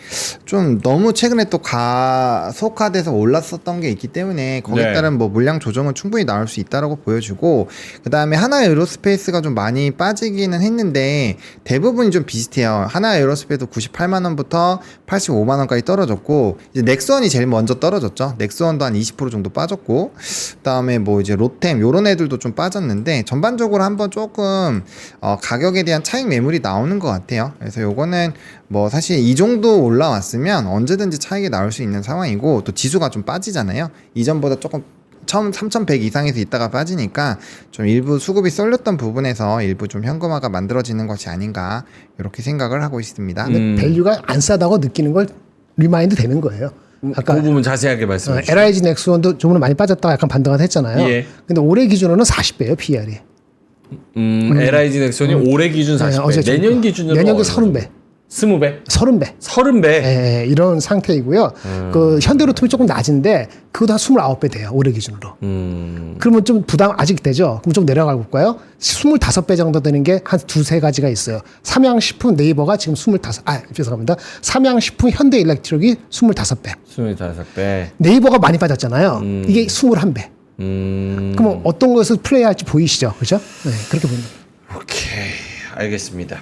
좀 너무 최근에 또 가속화돼서 올랐었던 게 있기 때문에 거기에 네. 따른 뭐 물량 조정은 충분히 나올 수 있다라고 보여주고 그다음에 하나 에어로스페이스가 좀 많이 빠지기는 했는데 대부분이 좀 비슷해요. 하나 에어로스페이스도 98만 원부터 85만 원까지 떨어졌고 이제 넥스원이 제일 먼저 떨어졌죠. 넥스원도 한 20% 정도 빠졌고 그다음에 뭐 이제 로템 요런 애들도 좀 빠졌는데 전반적으로 한번 조금 가격에 대한 차익 매물이 나오는 것 같아요. 그래서 요거는 뭐 사실 이 정도 올라왔으면 언제든지 차익이 나올 수 있는 상황이고 또 지수가 좀 빠지잖아요. 이전보다 조금 처음 3,100 이상에서 있다가 빠지니까 좀 일부 수급이 쏠렸던 부분에서 일부 좀 현금화가 만들어지는 것이 아닌가 이렇게 생각을 하고 있습니다. 근데 밸류가 안 싸다고 느끼는 걸 리마인드 되는 거예요. 그 부분 자세하게 말씀해 주세요. LIG 넥스원도 조금 많이 빠졌다가 약간 반등을 했잖아요. 예. 근데 올해 기준으로는 40배예요, PR이. LIG 넥슨이 올해 기준 40배, 내년 기준으로 내년도 30배. 20배? 30배. 30배? 예, 이런 상태이고요. 그 현대로템이 조금 낮은데 그것도 한 29배 돼요. 올해 기준으로. 그러면 좀 부담 아직 되죠. 그럼 좀 내려가 볼까요? 25배 정도 되는 게 한 두세 가지가 있어요. 삼양식품 네이버가 지금 죄송합니다. 삼양식품 현대일렉트릭이 25배. 25배. 네이버가 많이 빠졌잖아요. 이게 21배. 그럼 어떤 것을 플레이할지 보이시죠? 그죠? 네, 그렇게 보면. 오케이. 알겠습니다.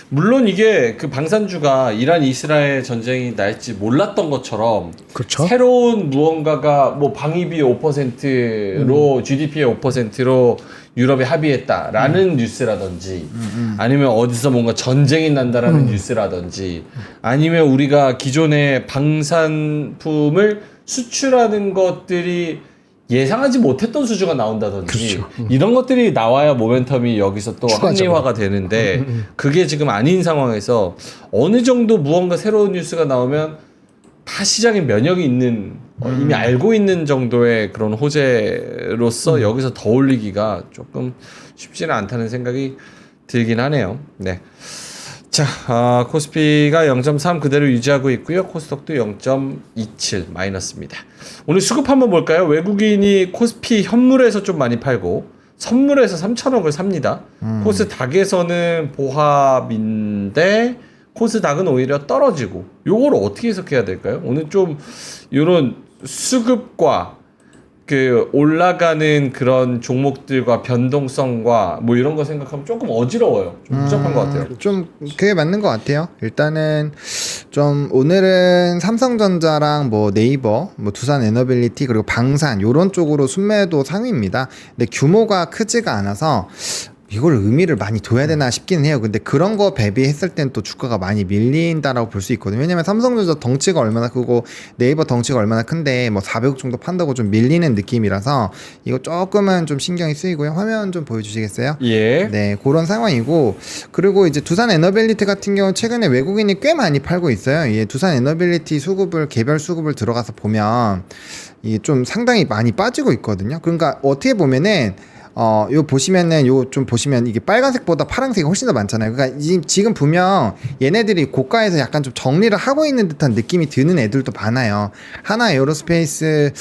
물론 이게 그 방산주가 이란 이스라엘 전쟁이 날지 몰랐던 것처럼 그렇죠. 새로운 무언가가 뭐 방위비 5%로 GDP의 5%로 유럽이 합의했다라는 뉴스라든지 아니면 어디서 뭔가 전쟁이 난다라는 뉴스라든지 아니면 우리가 기존의 방산품을 수출하는 것들이 예상하지 못했던 수주가 나온다든지 이런 것들이 나와야 모멘텀이 여기서 또 추가적으로. 합리화가 되는데 그게 지금 아닌 상황에서 어느 정도 무언가 새로운 뉴스가 나오면 다 시장에 면역이 있는 이미 알고 있는 정도의 그런 호재로서 여기서 더 올리기가 조금 쉽지는 않다는 생각이 들긴 하네요. 네. 자, 코스피가 0.3 그대로 유지하고 있고요. 코스닥도 0.27 마이너스입니다. 오늘 수급 한번 볼까요? 외국인이 코스피 현물에서 좀 많이 팔고 선물에서 3천억을 삽니다. 코스닥에서는 보합인데 코스닥은 오히려 떨어지고 요걸 어떻게 해석해야 될까요? 오늘 좀 이런 수급과 그 올라가는 그런 종목들과 변동성과 뭐 이런 거 생각하면 조금 어지러워요. 좀 부족한 것 같아요. 좀 그게 맞는 것 같아요. 일단은 좀 오늘은 삼성전자랑 뭐 네이버, 뭐 두산에너빌리티 그리고 방산 요런 쪽으로 순매도 상위입니다. 근데 규모가 크지가 않아서 이걸 의미를 많이 둬야 되나 싶긴 해요. 근데 그런 거 대비했을 땐 또 주가가 많이 밀린다라고 볼 수 있거든요. 왜냐면 삼성전자 덩치가 얼마나 크고 네이버 덩치가 얼마나 큰데 뭐 400억 정도 판다고 좀 밀리는 느낌이라서 이거 조금은 좀 신경이 쓰이고요. 화면 좀 보여주시겠어요? 예. 네, 그런 상황이고 그리고 이제 두산 에너빌리티 같은 경우 최근에 외국인이 꽤 많이 팔고 있어요. 이 두산 에너빌리티 수급을 개별 수급을 들어가서 보면 이게 좀 상당히 많이 빠지고 있거든요. 그러니까 어떻게 보면은 요 보시면은 요 좀 보시면 이게 빨간색보다 파란색이 훨씬 더 많잖아요. 그러니까 지금 보면 얘네들이 고가에서 약간 좀 정리를 하고 있는 듯한 느낌이 드는 애들도 많아요. 하나 에어로스페이스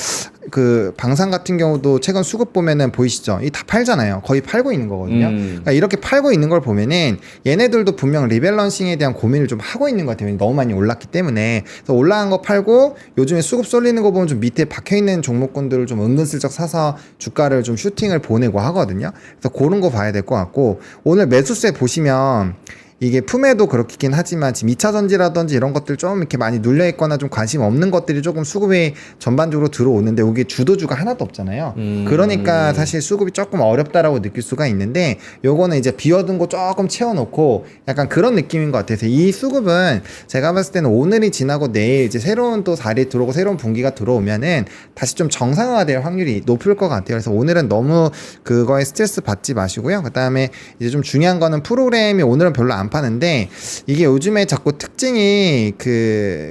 그 방산 같은 경우도 최근 수급 보면은 보이시죠? 이 다 팔잖아요. 거의 팔고 있는 거거든요. 그러니까 이렇게 팔고 있는 걸 보면은 얘네들도 분명 리밸런싱에 대한 고민을 좀 하고 있는 것 같아요. 너무 많이 올랐기 때문에. 그래서 올라간 거 팔고 요즘에 수급 쏠리는 거 보면 좀 밑에 박혀 있는 종목군들을 좀 은근슬쩍 사서 주가를 좀 슈팅을 보내고 하거든요. 그래서 그런 거 봐야 될 것 같고 오늘 매수세 보시면 이게 품에도 그렇긴 하지만 지금 2차 전지라든지 이런 것들 좀 이렇게 많이 눌려 있거나 좀 관심 없는 것들이 조금 수급이 전반적으로 들어오는데 이게 주도주가 하나도 없잖아요. 그러니까 사실 수급이 조금 어렵다라고 느낄 수가 있는데 요거는 이제 비어둔 거 조금 채워놓고 약간 그런 느낌인 것 같아서 이 수급은 제가 봤을 때는 오늘이 지나고 내일 이제 새로운 또 살이 들어오고 새로운 분기가 들어오면은 다시 좀 정상화될 확률이 높을 것 같아요. 그래서 오늘은 너무 그거에 스트레스 받지 마시고요. 그 다음에 이제 좀 중요한 거는 프로그램이 오늘은 별로 안 파는데 이게 요즘에 자꾸 특징이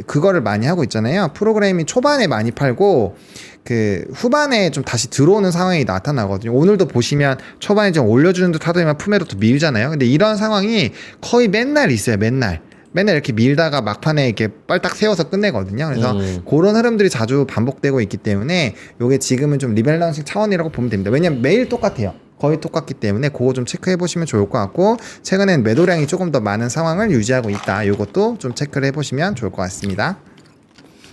그거를 많이 하고 있잖아요. 프로그램이 초반에 많이 팔고 그 후반에 좀 다시 들어오는 상황이 나타나거든요. 오늘도 보시면 초반에 좀 올려주는 듯 하더니만 품에도 또 밀잖아요. 근데 이런 상황이 거의 맨날 있어요. 맨날 이렇게 밀다가 막판에 이렇게 빨딱 세워서 끝내거든요. 그래서 그런 흐름들이 자주 반복되고 있기 때문에 요게 지금은 좀 리밸런싱 차원이라고 보면 됩니다. 왜냐면 매일 똑같아요. 거의 똑같기 때문에 그거 좀 체크해 보시면 좋을 것 같고 최근엔 매도량이 조금 더 많은 상황을 유지하고 있다. 요것도 좀 체크를 해보시면 좋을 것 같습니다.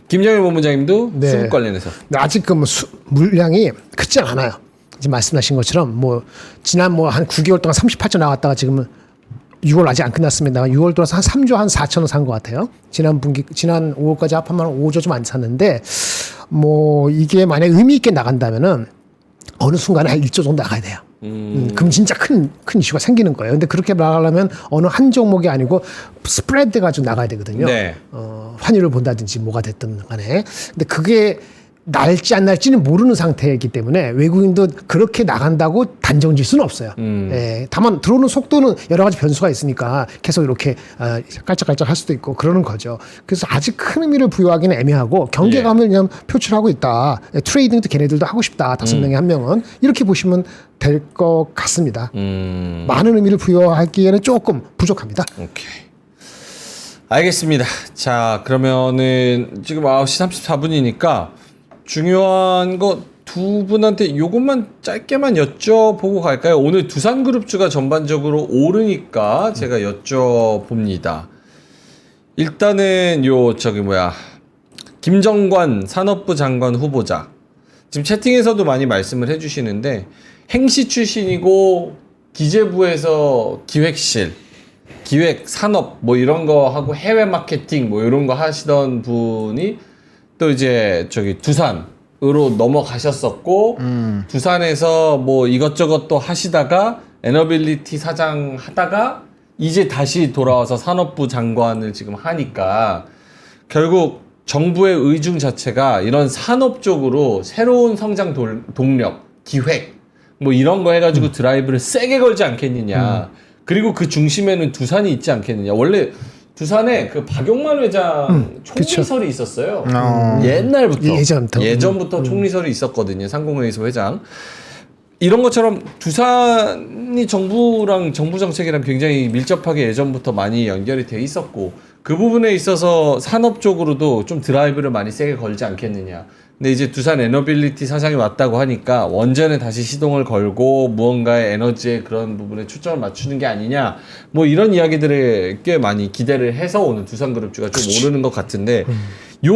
김정일 본부장님도 네. 수급 관련해서 아직 그 물량이 크지 않아요. 지금 말씀하신 것처럼 뭐 지난 뭐 한 9개월 동안 38조 나왔다가 지금은 6월 아직 안 끝났습니다. 6월 들어서 한 3조 한 4천원 산 것 같아요. 지난 5월까지 합하면 5조 좀 안 샀는데 뭐 이게 만약 의미 있게 나간다면은 어느 순간에 한 1조 정도 나가야 돼요. 그럼 진짜 큰 이슈가 생기는 거예요. 근데 그렇게 나가려면 어느 한 종목이 아니고 스프레드 가지고 나가야 되거든요. 네. 환율을 본다든지 뭐가 됐든 간에. 근데 그게 날지 안 날지는 모르는 상태이기 때문에 외국인도 그렇게 나간다고 단정 질 수는 없어요. 예, 다만 들어오는 속도는 여러 가지 변수가 있으니까 계속 이렇게 깔짝깔짝 할 수도 있고 그러는 거죠. 그래서 아직 큰 의미를 부여하기는 애매하고 경계감을 그냥 표출하고 있다. 트레이딩도 걔네들도 하고 싶다. 5명에 한 명은 이렇게 보시면 될 것 같습니다. 많은 의미를 부여하기에는 조금 부족합니다. 오케이. 알겠습니다. 자, 그러면은 지금 9시 34분이니까 중요한 거 두 분한테 요것만 짧게만 여쭤보고 갈까요? 오늘 두산그룹주가 전반적으로 오르니까 제가 여쭤봅니다. 일단은 김정관 산업부 장관 후보자 지금 채팅에서도 많이 말씀을 해주시는데 행시 출신이고 기재부에서 기획실 기획, 산업 뭐 이런 거 하고 해외 마케팅 뭐 이런 거 하시던 분이 또 이제 두산 넘어가셨었고 두산에서 뭐 이것저것 또 하시다가 에너빌리티 사장 하다가 이제 다시 돌아와서 산업부 장관을 지금 하니까 결국 정부의 의중 자체가 이런 산업 쪽으로 새로운 성장 동력, 기획 뭐 이런 거 해가지고 드라이브를 세게 걸지 않겠느냐. 그리고 그 중심에는 두산이 있지 않겠느냐. 원래 두산에 그 박용만 회장 총리설이 있었어요. 옛날부터. 예전부터 총리설이 있었거든요. 상공회의소 회장. 이런 것처럼 두산이 정부랑 정부 정책이랑 굉장히 밀접하게 예전부터 많이 연결이 돼 있었고 그 부분에 있어서 산업 쪽으로도 좀 드라이브를 많이 세게 걸지 않겠느냐. 근데 이제 두산 에너빌리티 사장이 왔다고 하니까 원전에 다시 시동을 걸고 무언가의 에너지의 그런 부분에 초점을 맞추는 게 아니냐. 뭐 이런 이야기들에 꽤 많이 기대를 해서 오늘 두산그룹주가 좀 오르는 것 같은데 요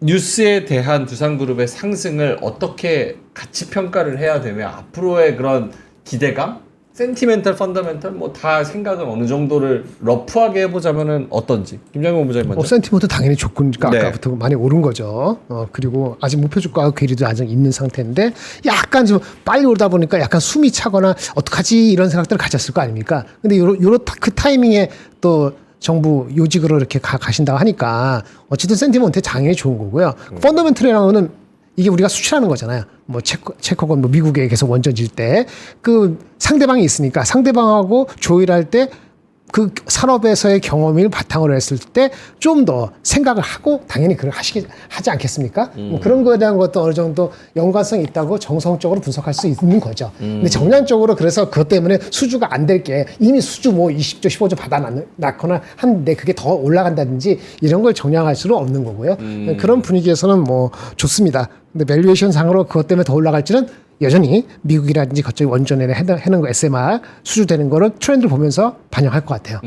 뉴스에 대한 두산그룹의 상승을 어떻게 가치 평가를 해야 되면 앞으로의 그런 기대감, 센티멘탈, 펀더멘탈 뭐 다 생각을 어느 정도를 러프하게 해보자면은 어떤지 김장훈 본부장님 먼저. 센티먼트 당연히 좋고니까 네. 아까부터 많이 오른 거죠. 그리고 아직 목표 주가가 괴리도 아직 있는 상태인데 약간 좀 빨리 오르다 보니까 약간 숨이 차거나 어떡하지 이런 생각들을 가졌을 거 아닙니까? 근데 요런 그 타이밍에 또 정부 요직으로 이렇게 가신다고 하니까 어쨌든 센티먼트 당연히 좋은 거고요. 펀더멘털이라는 거는 이게 우리가 수출하는 거잖아요. 뭐 체코건 뭐 미국에 계속 원전 질 때 그 상대방이 있으니까 상대방하고 조율할 때 그 산업에서의 경험을 바탕으로 했을 때 좀 더 생각을 하고 당연히 그걸 하지 않겠습니까? 뭐 그런 거에 대한 것도 어느 정도 연관성이 있다고 정성적으로 분석할 수 있는 거죠. 근데 정량적으로 그래서 그것 때문에 수주가 안 될 게 이미 수주 뭐 20조, 15조 받아놨거나 한데 그게 더 올라간다든지 이런 걸 정량할 수는 없는 거고요. 그런 분위기에서는 뭐 좋습니다. 근데 밸류에이션 상으로 그것 때문에 더 올라갈지는 여전히 미국이라든지 그쪽 원전에 해는 거 SMR 수주되는 거를 트렌드를 보면서 반영할 것 같아요.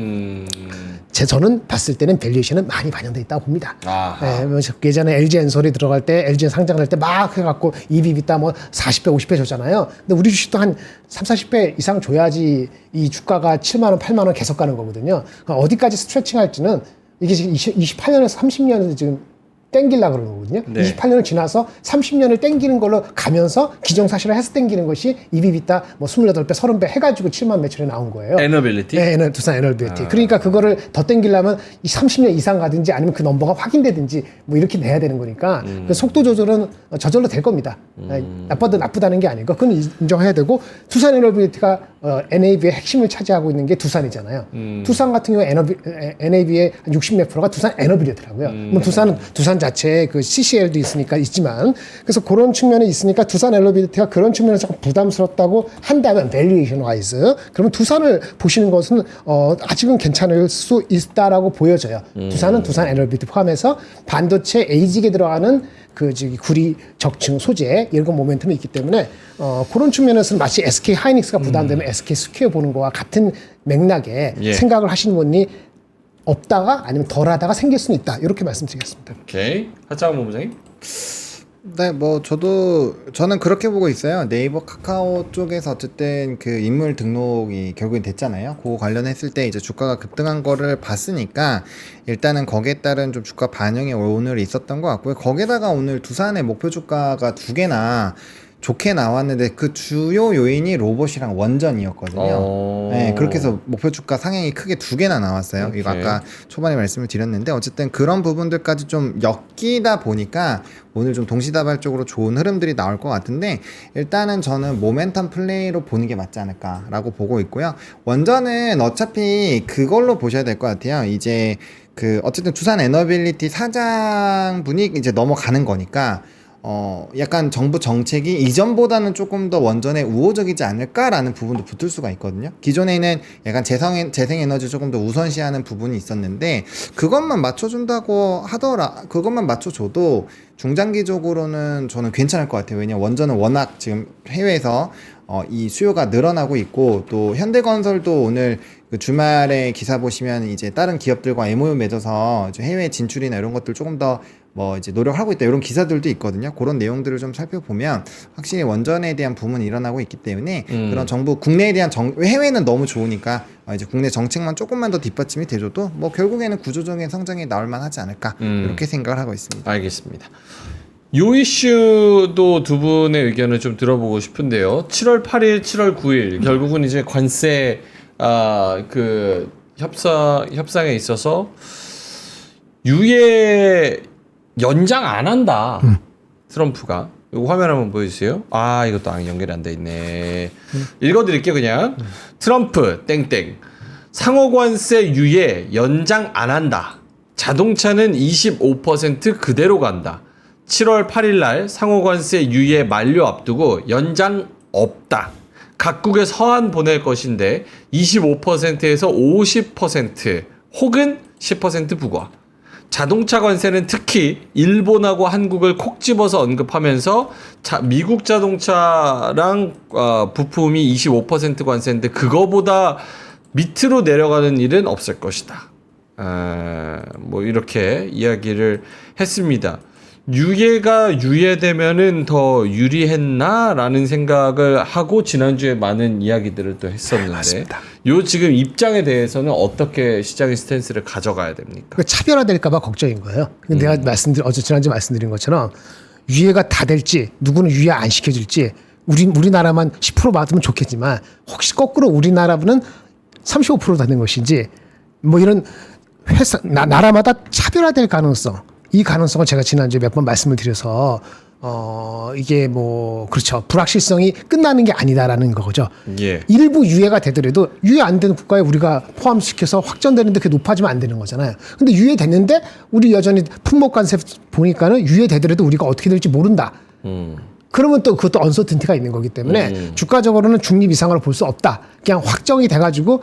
저는 봤을 때는 밸류에이션은 많이 반영돼 있다고 봅니다. 예전에 LG 엔솔이 들어갈 때 LG 상장할 때 막 해갖고 EV/EBITDA 뭐 40배, 50배 줬잖아요. 근데 우리 주식도 한 30, 40배 이상 줘야지 이 주가가 7만 원, 8만 원 계속 가는 거거든요. 그러니까 어디까지 스트레칭 할지는 이게 지금 28년에서 30년을 지금 땡기려고 그러는 거거든요. 네. 28년을 지나서 30년을 땡기는 걸로 가면서 기정사실을 해서 땡기는 것이 EV/EBITDA 뭐 28배, 30배 해가지고 7만 매출에 나온 거예요. 에너빌리티? 네, 두산 에너빌리티. 그러니까 그거를 더 땡기려면 이 30년 이상 가든지 아니면 그 넘버가 확인되든지 뭐 이렇게 내야 되는 거니까 그 속도 조절은 저절로 될 겁니다. 나쁘다는 게 아니고 그건 인정해야 되고 두산 에너빌리티가 NAV의 핵심을 차지하고 있는 게 두산이잖아요. 두산 같은 경우 NAV의 60몇 프로가 두산 에너빌리티라고요. 뭐 두산 자체에 그 CCL도 있지만 그래서 그런 측면이 있으니까 두산 에너빌리티가 그런 측면에서 조금 부담스럽다고 한다면 밸류에이션 와이즈 그러면 두산을 보시는 것은 아직은 괜찮을 수 있다라고 보여져요. 두산은 두산 에너빌리티 포함해서 반도체 에이직에 들어가는 그 구리 적층 소재 이런 모멘텀이 있기 때문에 그런 측면에서는 마치 SK 하이닉스가 부담되면 SK 스퀘어 보는 거와 같은 맥락에 생각을 하시는 분이 없다가 아니면 덜하다가 생길 수는 있다 이렇게 말씀드리겠습니다. 오케이. 하창원 본부장님. 네, 뭐 저는 그렇게 보고 있어요. 네이버 카카오 쪽에서 어쨌든 그 인물 등록이 결국엔 됐잖아요. 그거 관련했을 때 이제 주가가 급등한 거를 봤으니까 일단은 거기에 따른 좀 주가 반영이 오늘 있었던 것 같고요. 거기다가 오늘 두산의 목표 주가가 두 개나 좋게 나왔는데 그 주요 요인이 로봇이랑 원전이었거든요. 네, 그렇게 해서 목표 주가 상향이 크게 두 개나 나왔어요. 오케이. 이거 아까 초반에 말씀을 드렸는데 어쨌든 그런 부분들까지 좀 엮이다 보니까 오늘 좀 동시다발적으로 좋은 흐름들이 나올 것 같은데 일단은 저는 모멘텀 플레이로 보는 게 맞지 않을까라고 보고 있고요. 원전은 어차피 그걸로 보셔야 될 것 같아요. 이제 그 어쨌든 두산 에너빌리티 사장분이 이제 넘어가는 거니까 약간 정부 정책이 이전보다는 조금 더 원전에 우호적이지 않을까라는 부분도 붙을 수가 있거든요. 기존에는 약간 재생에너지 조금 더 우선시하는 부분이 있었는데 그것만 맞춰줘도 중장기적으로는 저는 괜찮을 것 같아요. 왜냐면 원전은 워낙 지금 해외에서 이 수요가 늘어나고 있고 또 현대건설도 오늘 그 주말에 기사 보시면 이제 다른 기업들과 MOU 맺어서 해외 진출이나 이런 것들 조금 더 뭐 이제 노력하고 있다 이런 기사들도 있거든요. 그런 내용들을 좀 살펴보면 확실히 원전에 대한 부분이 일어나고 있기 때문에 그런 정부 국내에 대한 해외는 너무 좋으니까 이제 국내 정책만 조금만 더 뒷받침이 돼줘도 뭐 결국에는 구조적인 성장이 나올 만하지 않을까 이렇게 생각을 하고 있습니다. 알겠습니다. 요 이슈도 두 분의 의견을 좀 들어보고 싶은데요. 7월 8일, 7월 9일 결국은 이제 관세 그 협상에 있어서 유예 연장 안 한다. 트럼프가. 이거 화면 한번 보여주세요. 아, 이것도 연결이 안 돼 있네. 읽어드릴게요, 그냥. 트럼프 땡땡. 상호관세 유예 연장 안 한다. 자동차는 25% 그대로 간다. 7월 8일 날 상호관세 유예 만료 앞두고 연장 없다. 각국에 서한 보낼 것인데 25%에서 50% 혹은 10% 부과. 자동차 관세는 특히 일본하고 한국을 콕 집어서 언급하면서 미국 자동차랑 부품이 25% 관세인데 그거보다 밑으로 내려가는 일은 없을 것이다. 뭐 이렇게 이야기를 했습니다. 유예가 유예되면은 더 유리했나라는 생각을 하고 지난주에 많은 이야기들을 또 했었는데 맞습니다. 요 지금 입장에 대해서는 어떻게 시장의 스탠스를 가져가야 됩니까? 그 차별화될까봐 걱정인 거예요. 내가 어제 지난주에 말씀드린 것처럼 유예가 다 될지 누구는 유예 안 시켜줄지 우리나라만 10% 받으면 좋겠지만 혹시 거꾸로 우리나라는 35% 받는 것인지 뭐 이런 회사 나라마다 차별화될 가능성. 이 가능성을 제가 지난주에 몇 번 말씀을 드려서 이게 뭐 그렇죠. 불확실성이 끝나는 게 아니다라는 거죠. 예. 일부 유예가 되더라도 유예 안 되는 국가에 우리가 포함시켜서 확정되는데 그게 높아지면 안 되는 거잖아요. 근데 유예됐는데 우리 여전히 품목관세 보니까는 유예되더라도 우리가 어떻게 될지 모른다. 그러면 또 그것도 언서튼티가 있는 거기 때문에 주가적으로는 중립 이상으로 볼 수 없다. 그냥 확정이 돼가지고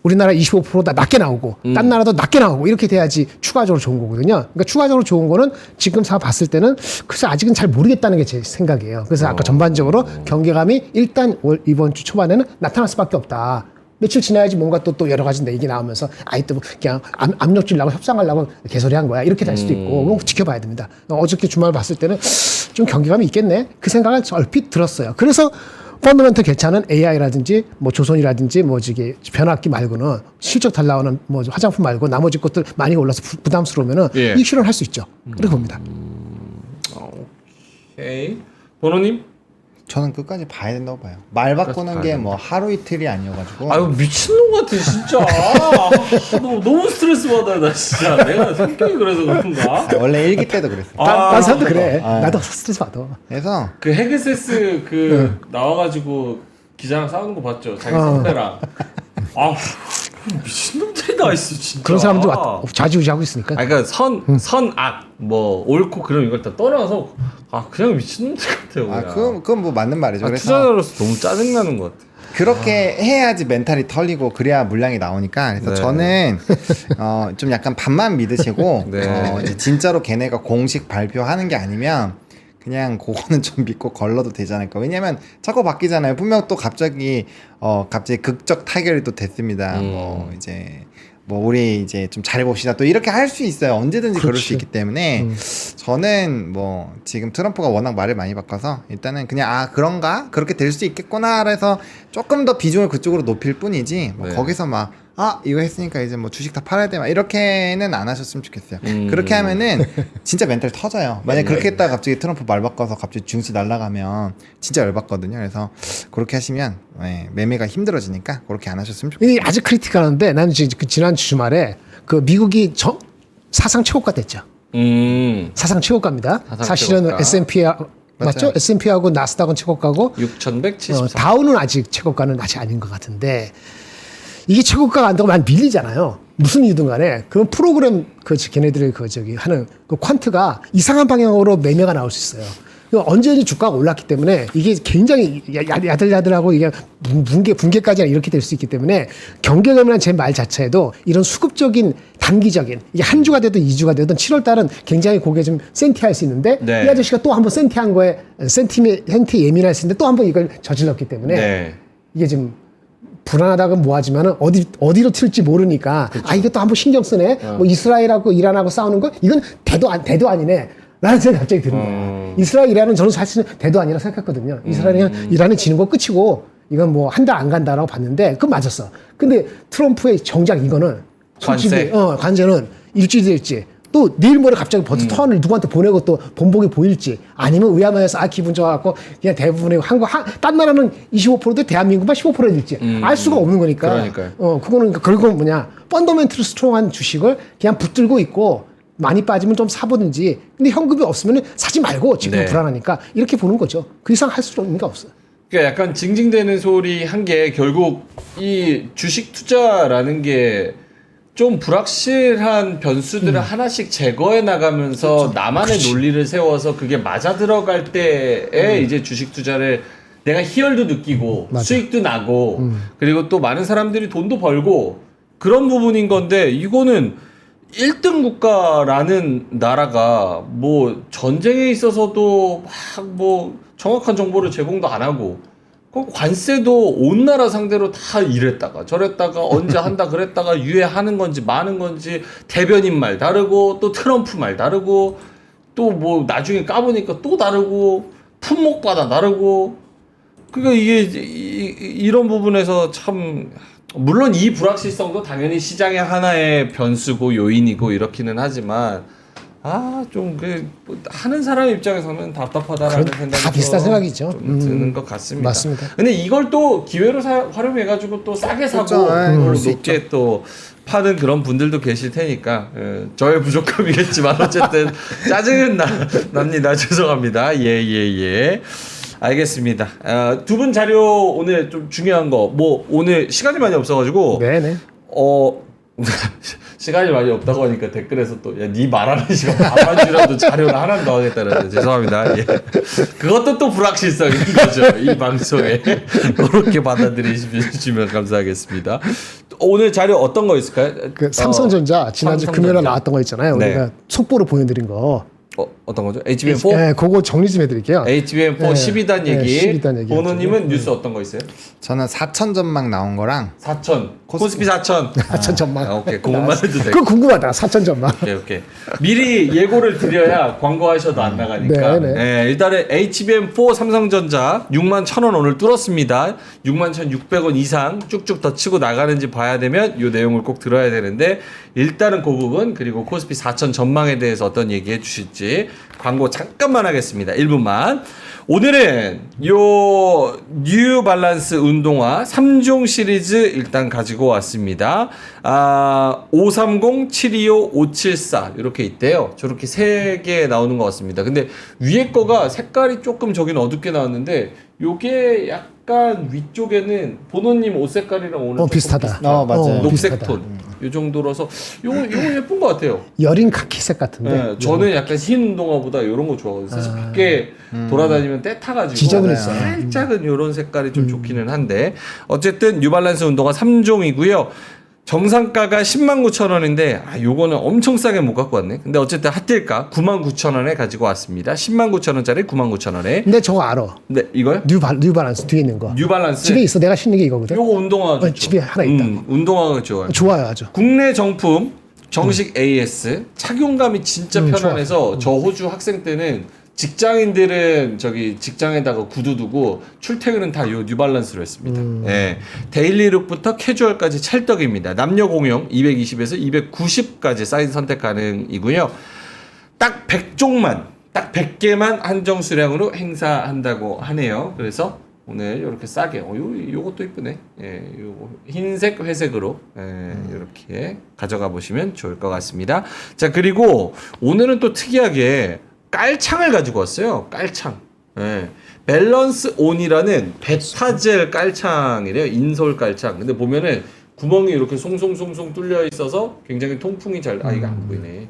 우리나라 25%다 낮게 나오고 딴 나라도 낮게 나오고 이렇게 돼야지 추가적으로 좋은 거거든요. 그러니까 추가적으로 좋은 거는 지금 봤을 때는 글쎄 아직은 잘 모르겠다는 게 제 생각이에요. 그래서 아까 전반적으로 경계감이 일단 이번 주 초반에는 나타날 수밖에 없다. 며칠 지나야지 뭔가 또 여러 가지 얘기 나오면서 또 그냥 압력 주려고 협상하려고 개소리한 거야. 이렇게 될 수도 있고 그건 지켜봐야 됩니다. 어저께 주말 봤을 때는 좀 경계감이 있겠네. 그 생각을 얼핏 들었어요. 그래서 펀더멘털 괜찮은 AI라든지 뭐 조선이라든지 뭐 저기 변압기 말고는 실적 잘 나오는 뭐 화장품 말고 나머지 것들 많이 올라서 부담스러우면은 예. 이익 실현할 수 있죠. 그렇게 봅니다. 오케이. 번호님? 저는 끝까지 봐야 된다고 봐요. 말 바꾸는 게 뭐 하루 이틀이 아니어가지고. 아유 미친놈 같아 진짜. 너무 스트레스 받아요 나 진짜. 내가 성격이 그래서 그런가? 원래 일기 때도 그랬어요. 딴 사람도 그래. 아. 나도 스트레스 받아. 그래서 그 헤그세스 나와가지고 기자랑 싸우는 거 봤죠? 자기 선배랑. 아 미친놈들이 나 있어 진짜. 그런 사람도 좌지우지하고 있으니까. 아니 그러니까 선악 뭐 옳고 그럼 이걸 다 떠나서 그냥 미친놈들 같아요. 그냥. 그건 뭐 맞는 말이죠. 그래서 투자자로서 너무 짜증나는 것 같아. 그렇게 해야지 멘탈이 털리고 그래야 물량이 나오니까. 그래서 네. 저는 좀 약간 반만 믿으시고 네. 이제 진짜로 걔네가 공식 발표하는 게 아니면 그냥 그거는 좀 믿고 걸러도 되지 않을까. 왜냐면 자꾸 바뀌잖아요. 분명 또 갑자기 극적 타결이 또 됐습니다. 뭐 우리 이제 좀 잘해봅시다. 또 이렇게 할 수 있어요. 언제든지 그럴 수 있기 때문에 저는 뭐 지금 트럼프가 워낙 말을 많이 바꿔서 일단은 그냥 그런가? 그렇게 될 수 있겠구나 해서 조금 더 비중을 그쪽으로 높일 뿐이지 뭐 네. 거기서 막 이거 했으니까 이제 뭐 주식 다 팔아야 돼 막 이렇게는 안 하셨으면 좋겠어요. 그렇게 하면은 진짜 멘탈 터져요. 만약 그렇게 했다가 갑자기 트럼프 말 바꿔서 갑자기 증시 날아가면 진짜 열받거든요. 그래서 그렇게 하시면 매매가 힘들어지니까 그렇게 안 하셨으면 좋겠어요. 이게 아주 크리티컬한데 나는 지난 주말에 그 미국이 사상 최고가 됐죠. 사상 최고가입니다. 사상 사실은 최고가. S&P 맞죠? 맞아요. S&P하고 나스닥은 최고가고 6,173. 다우는 아직 최고가는 아직 아닌 것 같은데 이게 최고가가 안 되고 만 밀리잖아요. 무슨 이유든 간에 그 프로그램 걔네들이 하는 그 퀀트가 이상한 방향으로 매매가 나올 수 있어요. 언제든지 주가가 올랐기 때문에 이게 굉장히 야들야들하고 이게 붕괴까지 이렇게 될 수 있기 때문에 경계감이라는 제 말 자체에도 이런 수급적인 단기적인 이게 한 주가 되든 2주가 되든 7월 달은 굉장히 고개 좀 센티할 수 있는데 네. 이 아저씨가 또 한번 센티한 거에 센티에 예민할 수 있는데 또 한번 이걸 저질렀기 때문에 네. 이게 지금 불안하다고 모아지면은 어디로 튈지 모르니까 이게 또 한번 신경 쓰네. 뭐 이스라엘하고 이란하고 싸우는 거 이건 대도 아니네. 라는 생각이 갑자기 드는 거예요. 이스라엘 이란은 저는 사실은 대도 아니라 생각했거든요. 이란은 지는 거 끝이고 이건 뭐 한 달 안 간다라고 봤는데 그건 맞았어. 근데 트럼프의 정작 이거는 솔직히 관세는 일주일 될지 또 내일 모레 갑자기 버튼 턴을 누구한테 보내고 또 본보기 보일지 아니면 의아만해서 기분 좋아갖고 그냥 대부분의 딴 나라는 25%도 대한민국만 15%에 될지 알 수가 없는 거니까. 그러니까요. 그거는 결국은 뭐냐 펀더멘트로 스트롱한 주식을 그냥 붙들고 있고 많이 빠지면 좀 사보든지. 근데 현금이 없으면 사지 말고 지금 네. 불안하니까 이렇게 보는 거죠. 그 이상 할 수 있는 게 없어요. 그러니까 약간 징징대는 소리 한 게 결국 이 주식 투자라는 게 좀 불확실한 변수들을 하나씩 제거해 나가면서 그렇죠. 나만의 논리를 세워서 그게 맞아 들어갈 때에 이제 주식 투자를 내가 희열도 느끼고 맞아. 수익도 나고 그리고 또 많은 사람들이 돈도 벌고 그런 부분인 건데 이거는 1등 국가라는 나라가 뭐 전쟁에 있어서도 막 뭐 정확한 정보를 제공도 안 하고 그 관세도 온 나라 상대로 다 이랬다가 저랬다가 언제 한다 그랬다가 유예하는 건지 마는 건지 대변인 말 다르고 또 트럼프 말 다르고 또 뭐 나중에 까보니까 또 다르고 품목마다 다르고 그러니까 이게 이런 부분에서 참 물론 이 불확실성도 당연히 시장의 하나의 변수고 요인이고 이렇기는 하지만 좀 하는 사람 입장에서는 답답하다라는 그럼 생각이 다 비슷한 생각이죠. 좀 드는 것 같습니다. 맞습니다. 근데 이걸 또 기회로 활용해가지고 또 싸게 사고 그렇죠. 그걸 수 높게 또 파는 그런 분들도 계실 테니까 저의 부족함이겠지만 어쨌든 짜증은 납니다. 죄송합니다. 예. 알겠습니다. 두 분 자료 오늘 좀 중요한 거 뭐 오늘 시간이 많이 없어가지고 네네. 시간이 많이 없다고 하니까 댓글에서 또 야 네 말하는 시간 반만 줄여도 자료를 하나도 더 하겠다는 죄송합니다. 예. 그것도 또 불확실성인 거죠. 이 방송에 그렇게 받아들이시면 감사하겠습니다. 오늘 자료 어떤 거 있을까요? 그 삼성전자 지난주 삼성전자. 금요일에 나왔던 거 있잖아요. 네. 우리가 속보로 보여드린 거. 어떤 거죠? HBM4? 네, 그거 정리 좀 해드릴게요. HBM4 네. 12단 네, 얘기. 12단 얘기 보노님은 뉴스 어떤 거 있어요? 저는 4천 전망 나온 거랑 4천. 코스피 4천. 4천 전망. 오케이. 그것만 해도 돼. 그거 궁금하다. 4천 전망. 오케이. 미리 예고를 드려야 광고하셔도 안 나가니까. 네. 네, 일단은 HBM4 삼성전자 61,000원 오늘 뚫었습니다. 61,600원 이상 쭉쭉 더 치고 나가는지 봐야 되면 이 내용을 꼭 들어야 되는데 일단은 그 부분 그리고 코스피 4천 전망에 대해서 어떤 얘기해 주실지 광고 잠깐만 하겠습니다. 1분만. 오늘은 요 뉴 발란스 운동화 3종 시리즈 일단 가지고 왔습니다. 530, 725, 574 이렇게 있대요. 저렇게 3개 나오는 것 같습니다. 근데 위에 거가 색깔이 조금 저긴 어둡게 나왔는데 요게 약간 위쪽에는 보노님 옷 색깔이랑 오늘 조금 비슷하다. 맞아요. 녹색 비슷하다. 톤. 요 정도라서 요거 예쁜 것 같아요. 여린 카키색 같은데. 네, 저는 약간 흰 운동화보다 이런 거 좋아하거든요. 사실 밖에 돌아다니면 때 타가지고 지저분했어요. 살짝은 이런 색깔이 좀 좋기는 한데 어쨌든 뉴발란스 운동화 3종이고요. 정상가가 109,000원인데 요거는 엄청 싸게 못 갖고 왔네. 근데 어쨌든 핫딜가 99,000원에 가지고 왔습니다. 109,000원짜리 99,000원에. 근데 저거 알아. 네, 이거요? 뉴발란스 뒤에 있는 거. 뉴발란스. 집에 있어. 내가 신는 게 이거거든. 요거 운동화 좋죠. 집에 하나 있다. 운동화가 좋아요. 좋아요, 아주. 국내 정품 정식 AS 착용감이 진짜 편안해서 저 호주 학생 때는 직장인들은 저기 직장에다가 구두 두고 출퇴근은 다 요 뉴발란스로 했습니다. 예. 데일리룩부터 캐주얼까지 찰떡입니다. 남녀 공용 220에서 290까지 사이즈 선택 가능이고요. 딱 100종만 딱 100개만 한정 수량으로 행사한다고 하네요. 그래서 오늘 이렇게 싸게 요것도 이쁘네. 예, 요거 흰색 회색으로 이렇게 가져가 보시면 좋을 것 같습니다. 자, 그리고 오늘은 또 특이하게 깔창을 가지고 왔어요. 깔창. 예. 밸런스 온이라는 베타젤 깔창이래요. 인솔 깔창. 근데 보면은 구멍이 이렇게 송송송송 뚫려 있어서 굉장히 통풍이 잘 이거 안 보이네.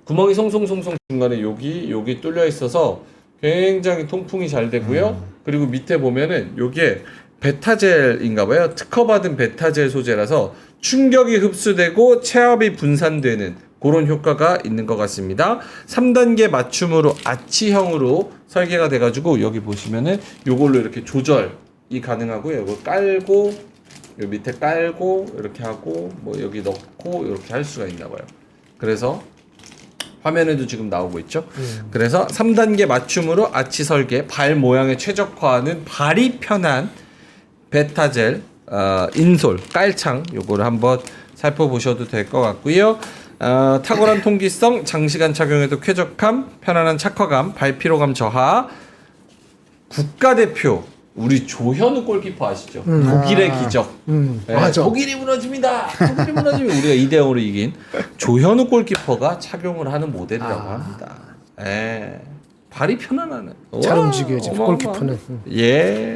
구멍이 송송송송 중간에 여기 뚫려 있어서 굉장히 통풍이 잘 되고요. 그리고 밑에 보면은 요게 베타젤인가 봐요. 특허받은 베타젤 소재라서 충격이 흡수되고 체압이 분산되는 그런 효과가 있는 것 같습니다. 3단계 맞춤으로 아치형으로 설계가 돼가지고 여기 보시면은 요걸로 이렇게 조절이 가능하고요. 이걸 깔고 요 밑에 깔고 이렇게 하고 뭐 여기 넣고 이렇게 할 수가 있나 봐요. 그래서 화면에도 지금 나오고 있죠. 그래서 3단계 맞춤으로 아치 설계, 발 모양에 최적화하는 발이 편한 베타젤 인솔 깔창 요거를 한번 살펴보셔도 될 것 같고요. 탁월한 통기성, 장시간 착용에도 쾌적함, 편안한 착화감, 발피로감 저하. 국가대표 우리 조현우 골키퍼 아시죠? 독일의 기적. 네, 맞아. 독일이 무너집니다. 독일이 무너집니다. 우리가 2대0으로 이긴 조현우 골키퍼가 착용을 하는 모델이라고 합니다. 예. 발이 편안하네. 잘 와, 움직여야지 골키퍼는. 예.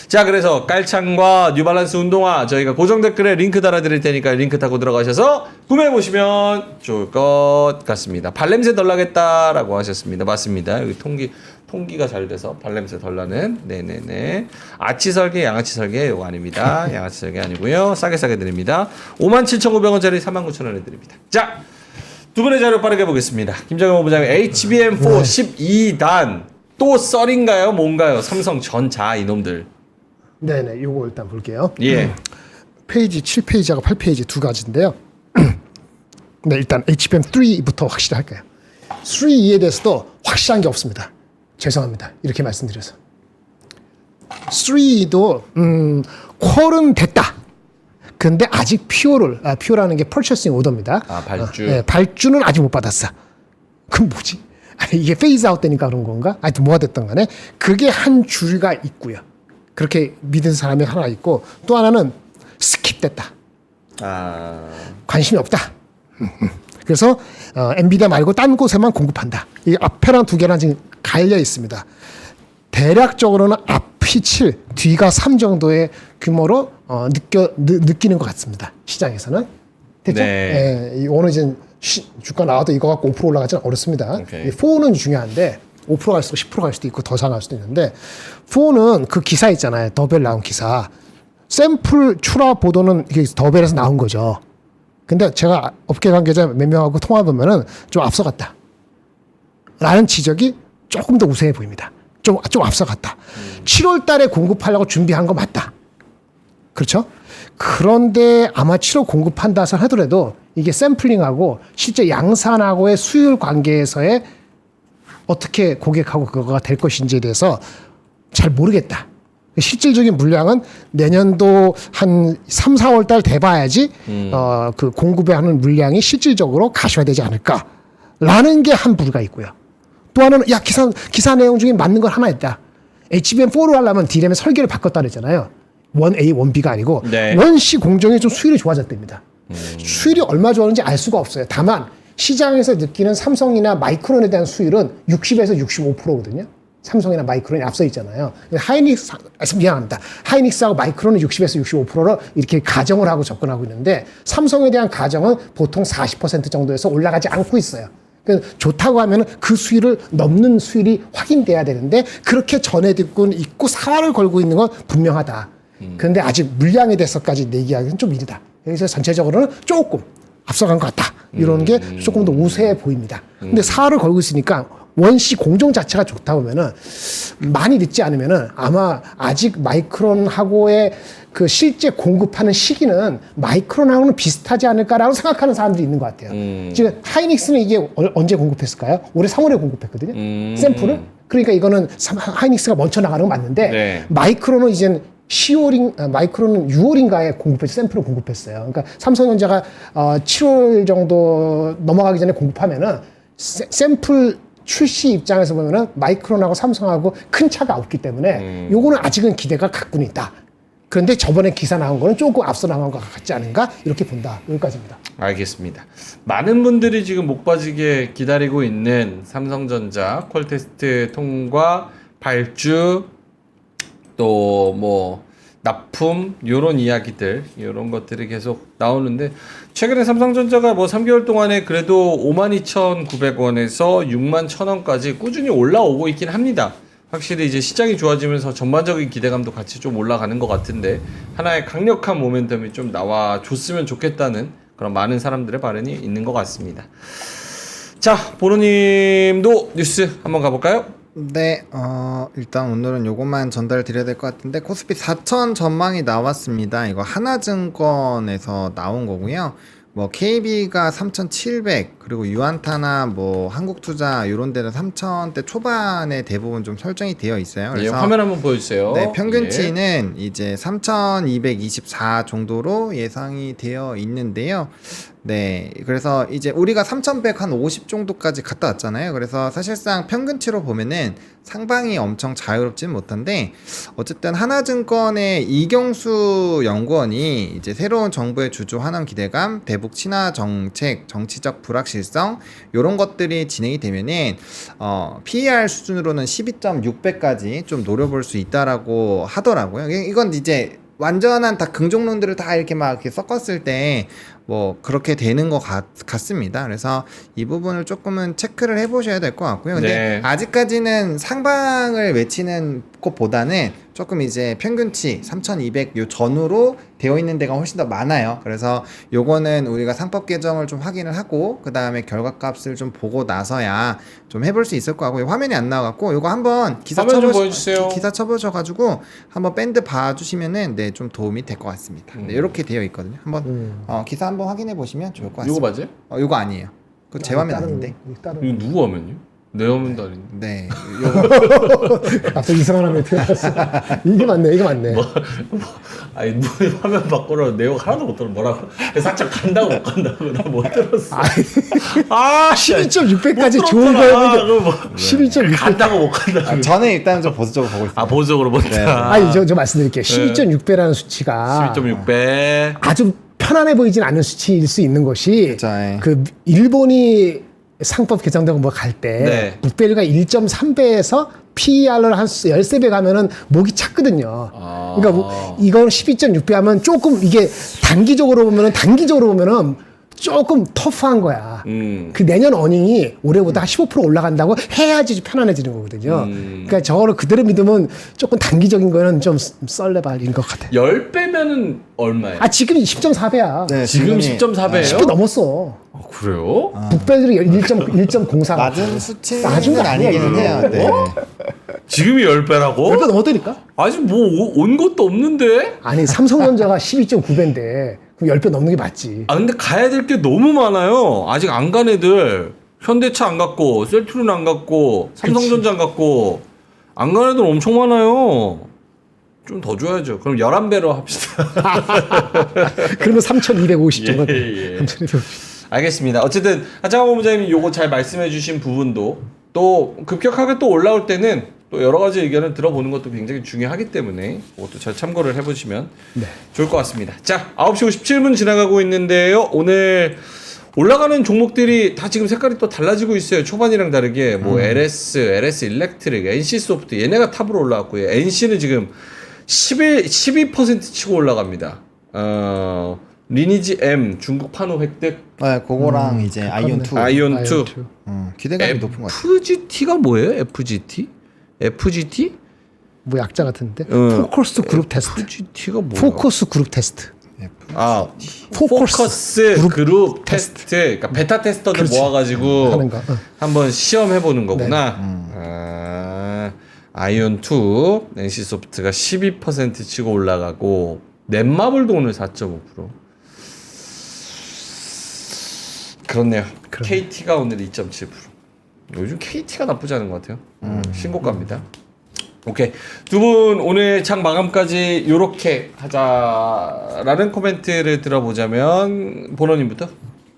자, 그래서 깔창과 뉴발란스 운동화 저희가 고정 댓글에 링크 달아드릴 테니까 링크 타고 들어가셔서 구매해 보시면 좋을 것 같습니다. 발냄새 덜 나겠다라고 하셨습니다. 맞습니다. 여기 통기가 잘 돼서 발냄새 덜 나는. 네네네. 아치 설계, 양아치 설계 이거 아닙니다. 양아치 설계 아니고요. 싸게 드립니다. 57,900원짜리 39,000원에 드립니다. 자. 두 분의 자료 빠르게 보겠습니다. 김정현 부장님 HBM4 12단 또 썰인가요? 뭔가요? 삼성 전자 이놈들. 네네, 요거 일단 볼게요. 예. 페이지 7페이지하고 8페이지 두 가지인데요. 네, 일단 HBM3부터 확실히 할까요? 3에 대해서도 확실한 게 없습니다. 죄송합니다. 이렇게 말씀드려서. 3도 콜은 됐다. 근데 아직 PO라는 게 purchasing order입니다. 발주. 네, 발주는 아직 못 받았어. 그럼 뭐지? 이게 페이즈 아웃 되니까 그런 건가? 하여튼 뭐가 됐던 간에 그게 한 줄가 있고요. 그렇게 믿은 사람이 하나 있고 또 하나는 스킵됐다. 관심이 없다. 그래서 엔비디아 말고 딴 곳에만 공급한다. 이 앞에랑 두 개랑 지금 갈려 있습니다. 대략적으로는 앞이 7, 뒤가 3 정도의 규모로 느끼는 것 같습니다. 시장에서는. 됐죠? 네. 예, 오늘 이제 주가 나와도 이거 갖고 5% 올라가지는 어렵습니다. 오케이. 4는 중요한데 5% 갈 수도 10% 갈 수도 있고 더 상할 수도 있는데 4는 그 기사 있잖아요. 더벨 나온 기사. 샘플 출하 보도는 이게 더벨에서 나온 거죠. 근데 제가 업계 관계자 몇 명하고 통화 보면은 좀 앞서갔다. 라는 지적이 조금 더 우세해 보입니다. 좀 앞서갔다. 7월 달에 공급하려고 준비한 거 맞다. 그렇죠? 그런데 아마 7월 공급한다 하더라도 이게 샘플링하고 실제 양산하고의 수율 관계에서의 어떻게 고객하고 그거가 될 것인지에 대해서 잘 모르겠다. 실질적인 물량은 내년도 한 3, 4월 달 돼봐야지 그 공급에 하는 물량이 실질적으로 가셔야되지 않을까라는 게 한 부류가 있고요. 또 하나는 기사 내용 중에 맞는 건 하나 있다. HBM4로 하려면 D램의 설계를 바꿨다 그랬잖아요. 1A, 1B가 아니고 네. 1C 공정이 좀 수율이 좋아졌답니다. 수율이 얼마 좋았는지 알 수가 없어요. 다만 시장에서 느끼는 삼성이나 마이크론에 대한 수율은 60에서 65%거든요. 삼성이나 마이크론이 앞서 있잖아요. 하이닉스하고 마이크론은 60에서 65%로 이렇게 가정을 하고 접근하고 있는데 삼성에 대한 가정은 보통 40% 정도에서 올라가지 않고 있어요. 좋다고 하면 그 수율을 넘는 수율이 확인돼야 되는데 그렇게 전해 듣고 있고 사활을 걸고 있는 건 분명하다. 그런데 아직 물량에 대해서까지 얘기하기는 좀 이르다. 그래서 전체적으로는 조금 앞서간 것 같다. 이런 게 조금 더 우세해 보입니다. 근데 사활을 걸고 있으니까 원시 공정 자체가 좋다 보면은 많이 늦지 않으면은 아마 아직 마이크론하고의 그 실제 공급하는 시기는 마이크론하고는 비슷하지 않을까라고 생각하는 사람들이 있는 것 같아요. 지금 하이닉스는 이게 언제 공급했을까요? 올해 3월에 공급했거든요. 샘플을. 그러니까 이거는 하이닉스가 먼저 나가는 건 맞는데 네. 마이크론은 이제는 10월인 마이크론은 6월인가에 샘플을 공급했어요. 그러니까 삼성전자가 7월 정도 넘어가기 전에 공급하면은 샘플 출시 입장에서 보면은 마이크론하고 삼성하고 큰 차가 없기 때문에 요거는 아직은 기대가 갖고는 있다. 그런데 저번에 기사 나온 거는 조금 앞서 나간 것 같지 않은가 이렇게 본다. 여기까지입니다. 알겠습니다. 많은 분들이 지금 목 빠지게 기다리고 있는 삼성전자 퀄테스트 통과 발주 또 뭐 납품 요런 이야기들 요런 것들이 계속 나오는데 최근에 삼성전자가 뭐 3개월 동안에 그래도 52,900원에서 61,000원까지 꾸준히 올라오고 있긴 합니다. 확실히 이제 시장이 좋아지면서 전반적인 기대감도 같이 좀 올라가는 것 같은데 하나의 강력한 모멘텀이 좀 나와줬으면 좋겠다는 그런 많은 사람들의 바람이 있는 것 같습니다. 자, 보로님도 뉴스 한번 가볼까요? 네, 일단 오늘은 요것만 전달 드려야 될 것 같은데 코스피 4천 전망이 나왔습니다. 이거 하나증권에서 나온 거고요. 뭐 KB가 3,700, 그리고 유한타나 뭐 한국투자 이런 데는 3,000대 초반에 대부분 좀 설정이 되어 있어요. 예, 그래서 화면 한번 보여주세요. 네, 예. 평균치는 이제 3,224 정도로 예상이 되어 있는데요. 네, 그래서 이제 우리가 3,150 정도까지 갔다 왔잖아요. 그래서 사실상 평균치로 보면은 상방이 엄청 자유롭진 못한데, 어쨌든 하나증권의 이경수 연구원이 이제 새로운 정부의 주주 환원 기대감, 대북 친화 정책, 정치적 불확실성 이런 것들이 진행이 되면은 PER 수준으로는 12.6배까지 좀 노려볼 수 있다라고 하더라고요. 이건 이제 완전한 다 긍정론들을 다 이렇게 막 이렇게 섞었을 때 뭐 그렇게 되는 것 같습니다. 그래서 이 부분을 조금은 체크를 해보셔야 될 것 같고요. 근데 네. 아직까지는 상방을 외치는 것보다는 조금 이제 평균치 3,200 요 전후로 되어 있는 데가 훨씬 더 많아요. 그래서 요거는 우리가 상법 개정을 좀 확인을 하고 그 다음에 결과값을 좀 보고 나서야 좀 해볼 수 있을 것 같고요. 화면이 안 나와갖고 요거 한번 기사 화면 좀 보여주세요. 기사 쳐보셔가지고 한번 밴드 봐주시면은 네, 좀 도움이 될 것 같습니다. 네, 이렇게 되어 있거든요. 한번 기사 한번 확인해 보시면 좋을 것 이거 같습니다. 맞아요? 요거 아니에요. 그거 제 화면 아닌데. 다른 이거 누구 화면이요? 내 화면도 아닌데. 네. 요거 갑자기 이상한 화면이 들어왔어. 이게 맞네, 이게 맞네. 아니 뭐 화면 바꾸라 내용 하나도 못 들어. 뭐라고? 살짝 간다고 못 간다고 나 못 들었어. 아, 12.6배까지 좋은 거였는데 뭐 12.6배. 간다고 못 간다고. 저는 일단 좀 보수적으로 보고 있습니다. 아 보수적으로 본다. 네. 아니 저 말씀드릴게요. 12.6배라는 수치가 12.6배. 아주 편안해 보이진 않은 수치일 수 있는 것이 그쵸, 예. 그 일본이 상법 개정되고 뭐 갈 때 네. 북배류가 1.3배에서 PER을 한 13배 가면은 목이 찼거든요. 아. 그러니까 뭐 이건 12.6배 하면 조금 이게 단기적으로 보면은 조금 터프한 거야. 그 내년 어닝이 올해보다 15% 올라간다고 해야지 편안해지는 거거든요. 그러니까 저거를 그대로 믿으면 조금 단기적인 거는 좀 썰레발인 것 같아요. 10배면은 얼마예요? 아 지금 10.4배야. 네, 지금 지금이 10.4배예요? 10배 넘었어. 아, 그래요? 북배들이 1.04. 낮은 수치는 낮은 거 아니야, 아니기는 이거. 해요. 네. 지금이 10배라고? 10배 넘었다니까? 아직 뭐 온 것도 없는데? 아니 삼성전자가 12.9배인데 그럼 10배 넘는 게 맞지. 아 근데 가야 될 게 너무 많아요. 아직 안 간 애들 현대차 안 갔고 셀트리온 안 갔고 삼성전자 안 갔고 안 간 애들 엄청 많아요. 좀 더 줘야죠. 그럼 11배로 합시다. 그러면 3,250 정도. 예. 3,250. 알겠습니다. 어쨌든 하창호 본부장님이 요거 잘 말씀해 주신 부분도 또 급격하게 또 올라올 때는 또 여러 가지 의견을 들어보는 것도 굉장히 중요하기 때문에 그것도 잘 참고를 해보시면 좋을 것 같습니다. 자, 9시 57분 지나가고 있는데요. 오늘 올라가는 종목들이 다 지금 색깔이 또 달라지고 있어요. 초반이랑 다르게 뭐 LS 일렉트릭, NC소프트 얘네가 탑으로 올라왔고요. NC는 지금 12% 치고 올라갑니다. 리니지 M 중국 판호 획득, 네, 그거랑 이제 아이온2. 아이온 2. 기대감이 높은 것 같아요. FGT가 뭐예요? FGT? FGT? 뭐 약자 같은데. 어. 포커스 그룹 테스트. FGT가 뭐야? 포커스 그룹 테스트. 아, 포커스 포커스 그룹 테스트. 그러니까 베타 테스터들 그렇지. 모아가지고 하는 거. 한번 시험해보는 거구나. 아, 아이온2 NC소프트가 12% 치고 올라가고 넷마블도 오늘 4.5%. 그렇네요. KT가 오늘 2.7%. 요즘 KT가 나쁘지 않은 것 같아요. 신고가입니다. 오케이. 두 분 오늘 장 마감까지 요렇게 하자라는 코멘트를 들어보자면 본원님부터.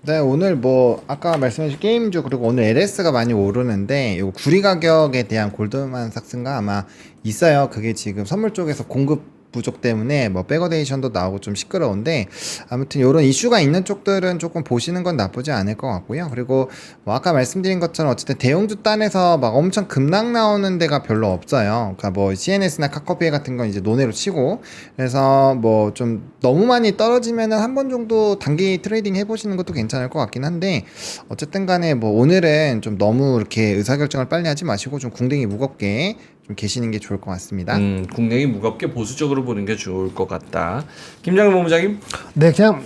네, 오늘 뭐 아까 말씀하신 게임주 그리고 오늘 LS가 많이 오르는데 요 구리 가격에 대한 골드만삭스가 아마 있어요. 그게 지금 선물 쪽에서 공급 부족 때문에 뭐 백어데이션도 나오고 좀 시끄러운데 아무튼 이런 이슈가 있는 쪽들은 조금 보시는 건 나쁘지 않을 것 같고요. 그리고 뭐 아까 말씀드린 것처럼 어쨌든 대형주 단에서 막 엄청 급락 나오는 데가 별로 없어요. 그러니까 뭐 CNS나 카커피에 같은 건 이제 논외로 치고 그래서 뭐 좀 너무 많이 떨어지면은 한 번 정도 단기 트레이딩 해보시는 것도 괜찮을 것 같긴 한데 어쨌든 간에 뭐 오늘은 좀 너무 이렇게 의사결정을 빨리 하지 마시고 좀 궁뎅이 무겁게 좀 계시는 게 좋을 것 같습니다. 궁뎅이 무겁게 보수적으로 보는 게 좋을 것 같다. 김장현 본부장님. 네, 그냥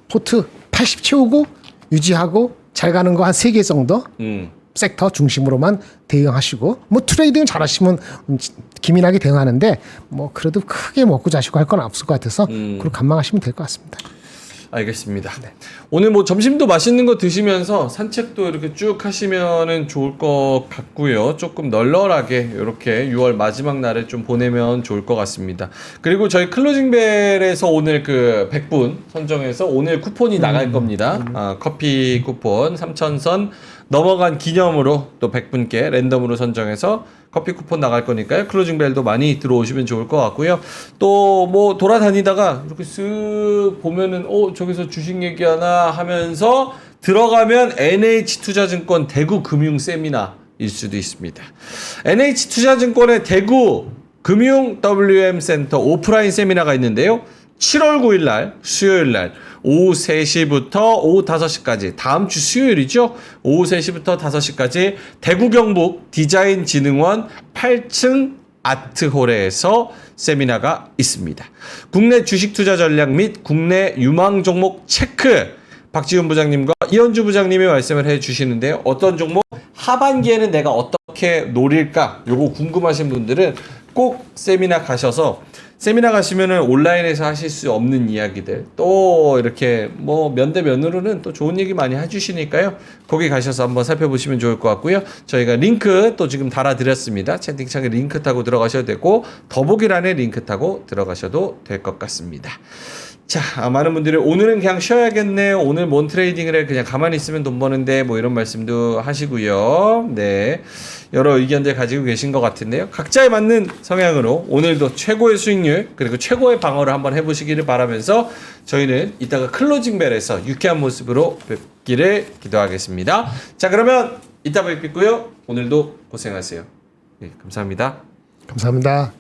포트 80 채우고 유지하고 잘 가는 거 한 3개 정도 섹터 중심으로만 대응하시고 뭐 트레이딩 잘하시면 기민하게 대응하는데 뭐 그래도 크게 먹고 자시고 할 건 없을 것 같아서 그걸 감망하시면 될 것 같습니다. 알겠습니다. 오늘 뭐 점심도 맛있는 거 드시면서 산책도 이렇게 쭉 하시면은 좋을 것 같고요. 조금 널널하게 이렇게 6월 마지막 날에 좀 보내면 좋을 것 같습니다. 그리고 저희 클로징벨에서 오늘 그 100분 선정해서 오늘 쿠폰이 나갈 겁니다. 커피 쿠폰 3,000선 넘어간 기념으로 또 100분께 랜덤으로 선정해서 커피 쿠폰 나갈 거니까요. 클로징벨도 많이 들어오시면 좋을 것 같고요. 또 뭐 돌아다니다가 이렇게 쓱 보면은 저기서 주식 얘기하나 하면서 들어가면 NH투자증권 대구 금융 세미나일 수도 있습니다. NH투자증권의 대구 금융 WM 센터 오프라인 세미나가 있는데요. 7월 9일 날 수요일 날 오후 3시부터 오후 5시까지 다음 주 수요일이죠. 오후 3시부터 5시까지 대구 경북 디자인진흥원 8층 아트홀에서 세미나가 있습니다. 국내 주식 투자 전략 및 국내 유망 종목 체크 박지훈 부장님과 이현주 부장님이 말씀을 해 주시는데요. 어떤 종목 하반기에는 내가 어떻게 노릴까? 요거 궁금하신 분들은 꼭 세미나 가셔서 세미나 가시면은 온라인에서 하실 수 없는 이야기들 또 이렇게 뭐 면대면으로는 또 좋은 얘기 많이 해주시니까요. 거기 가셔서 한번 살펴보시면 좋을 것 같고요. 저희가 링크 또 지금 달아드렸습니다. 채팅창에 링크 타고 들어가셔도 되고 더보기란에 링크 타고 들어가셔도 될 것 같습니다. 자, 많은 분들이 오늘은 그냥 쉬어야겠네요. 오늘 뭔 트레이딩을 해 그냥 가만히 있으면 돈 버는데 뭐 이런 말씀도 하시고요. 네, 여러 의견들 가지고 계신 것 같은데요. 각자에 맞는 성향으로 오늘도 최고의 수익률 그리고 최고의 방어를 한번 해보시기를 바라면서 저희는 이따가 클로징벨에서 유쾌한 모습으로 뵙기를 기도하겠습니다. 자, 그러면 이따 뵙겠고요. 오늘도 고생하세요. 네, 감사합니다. 감사합니다.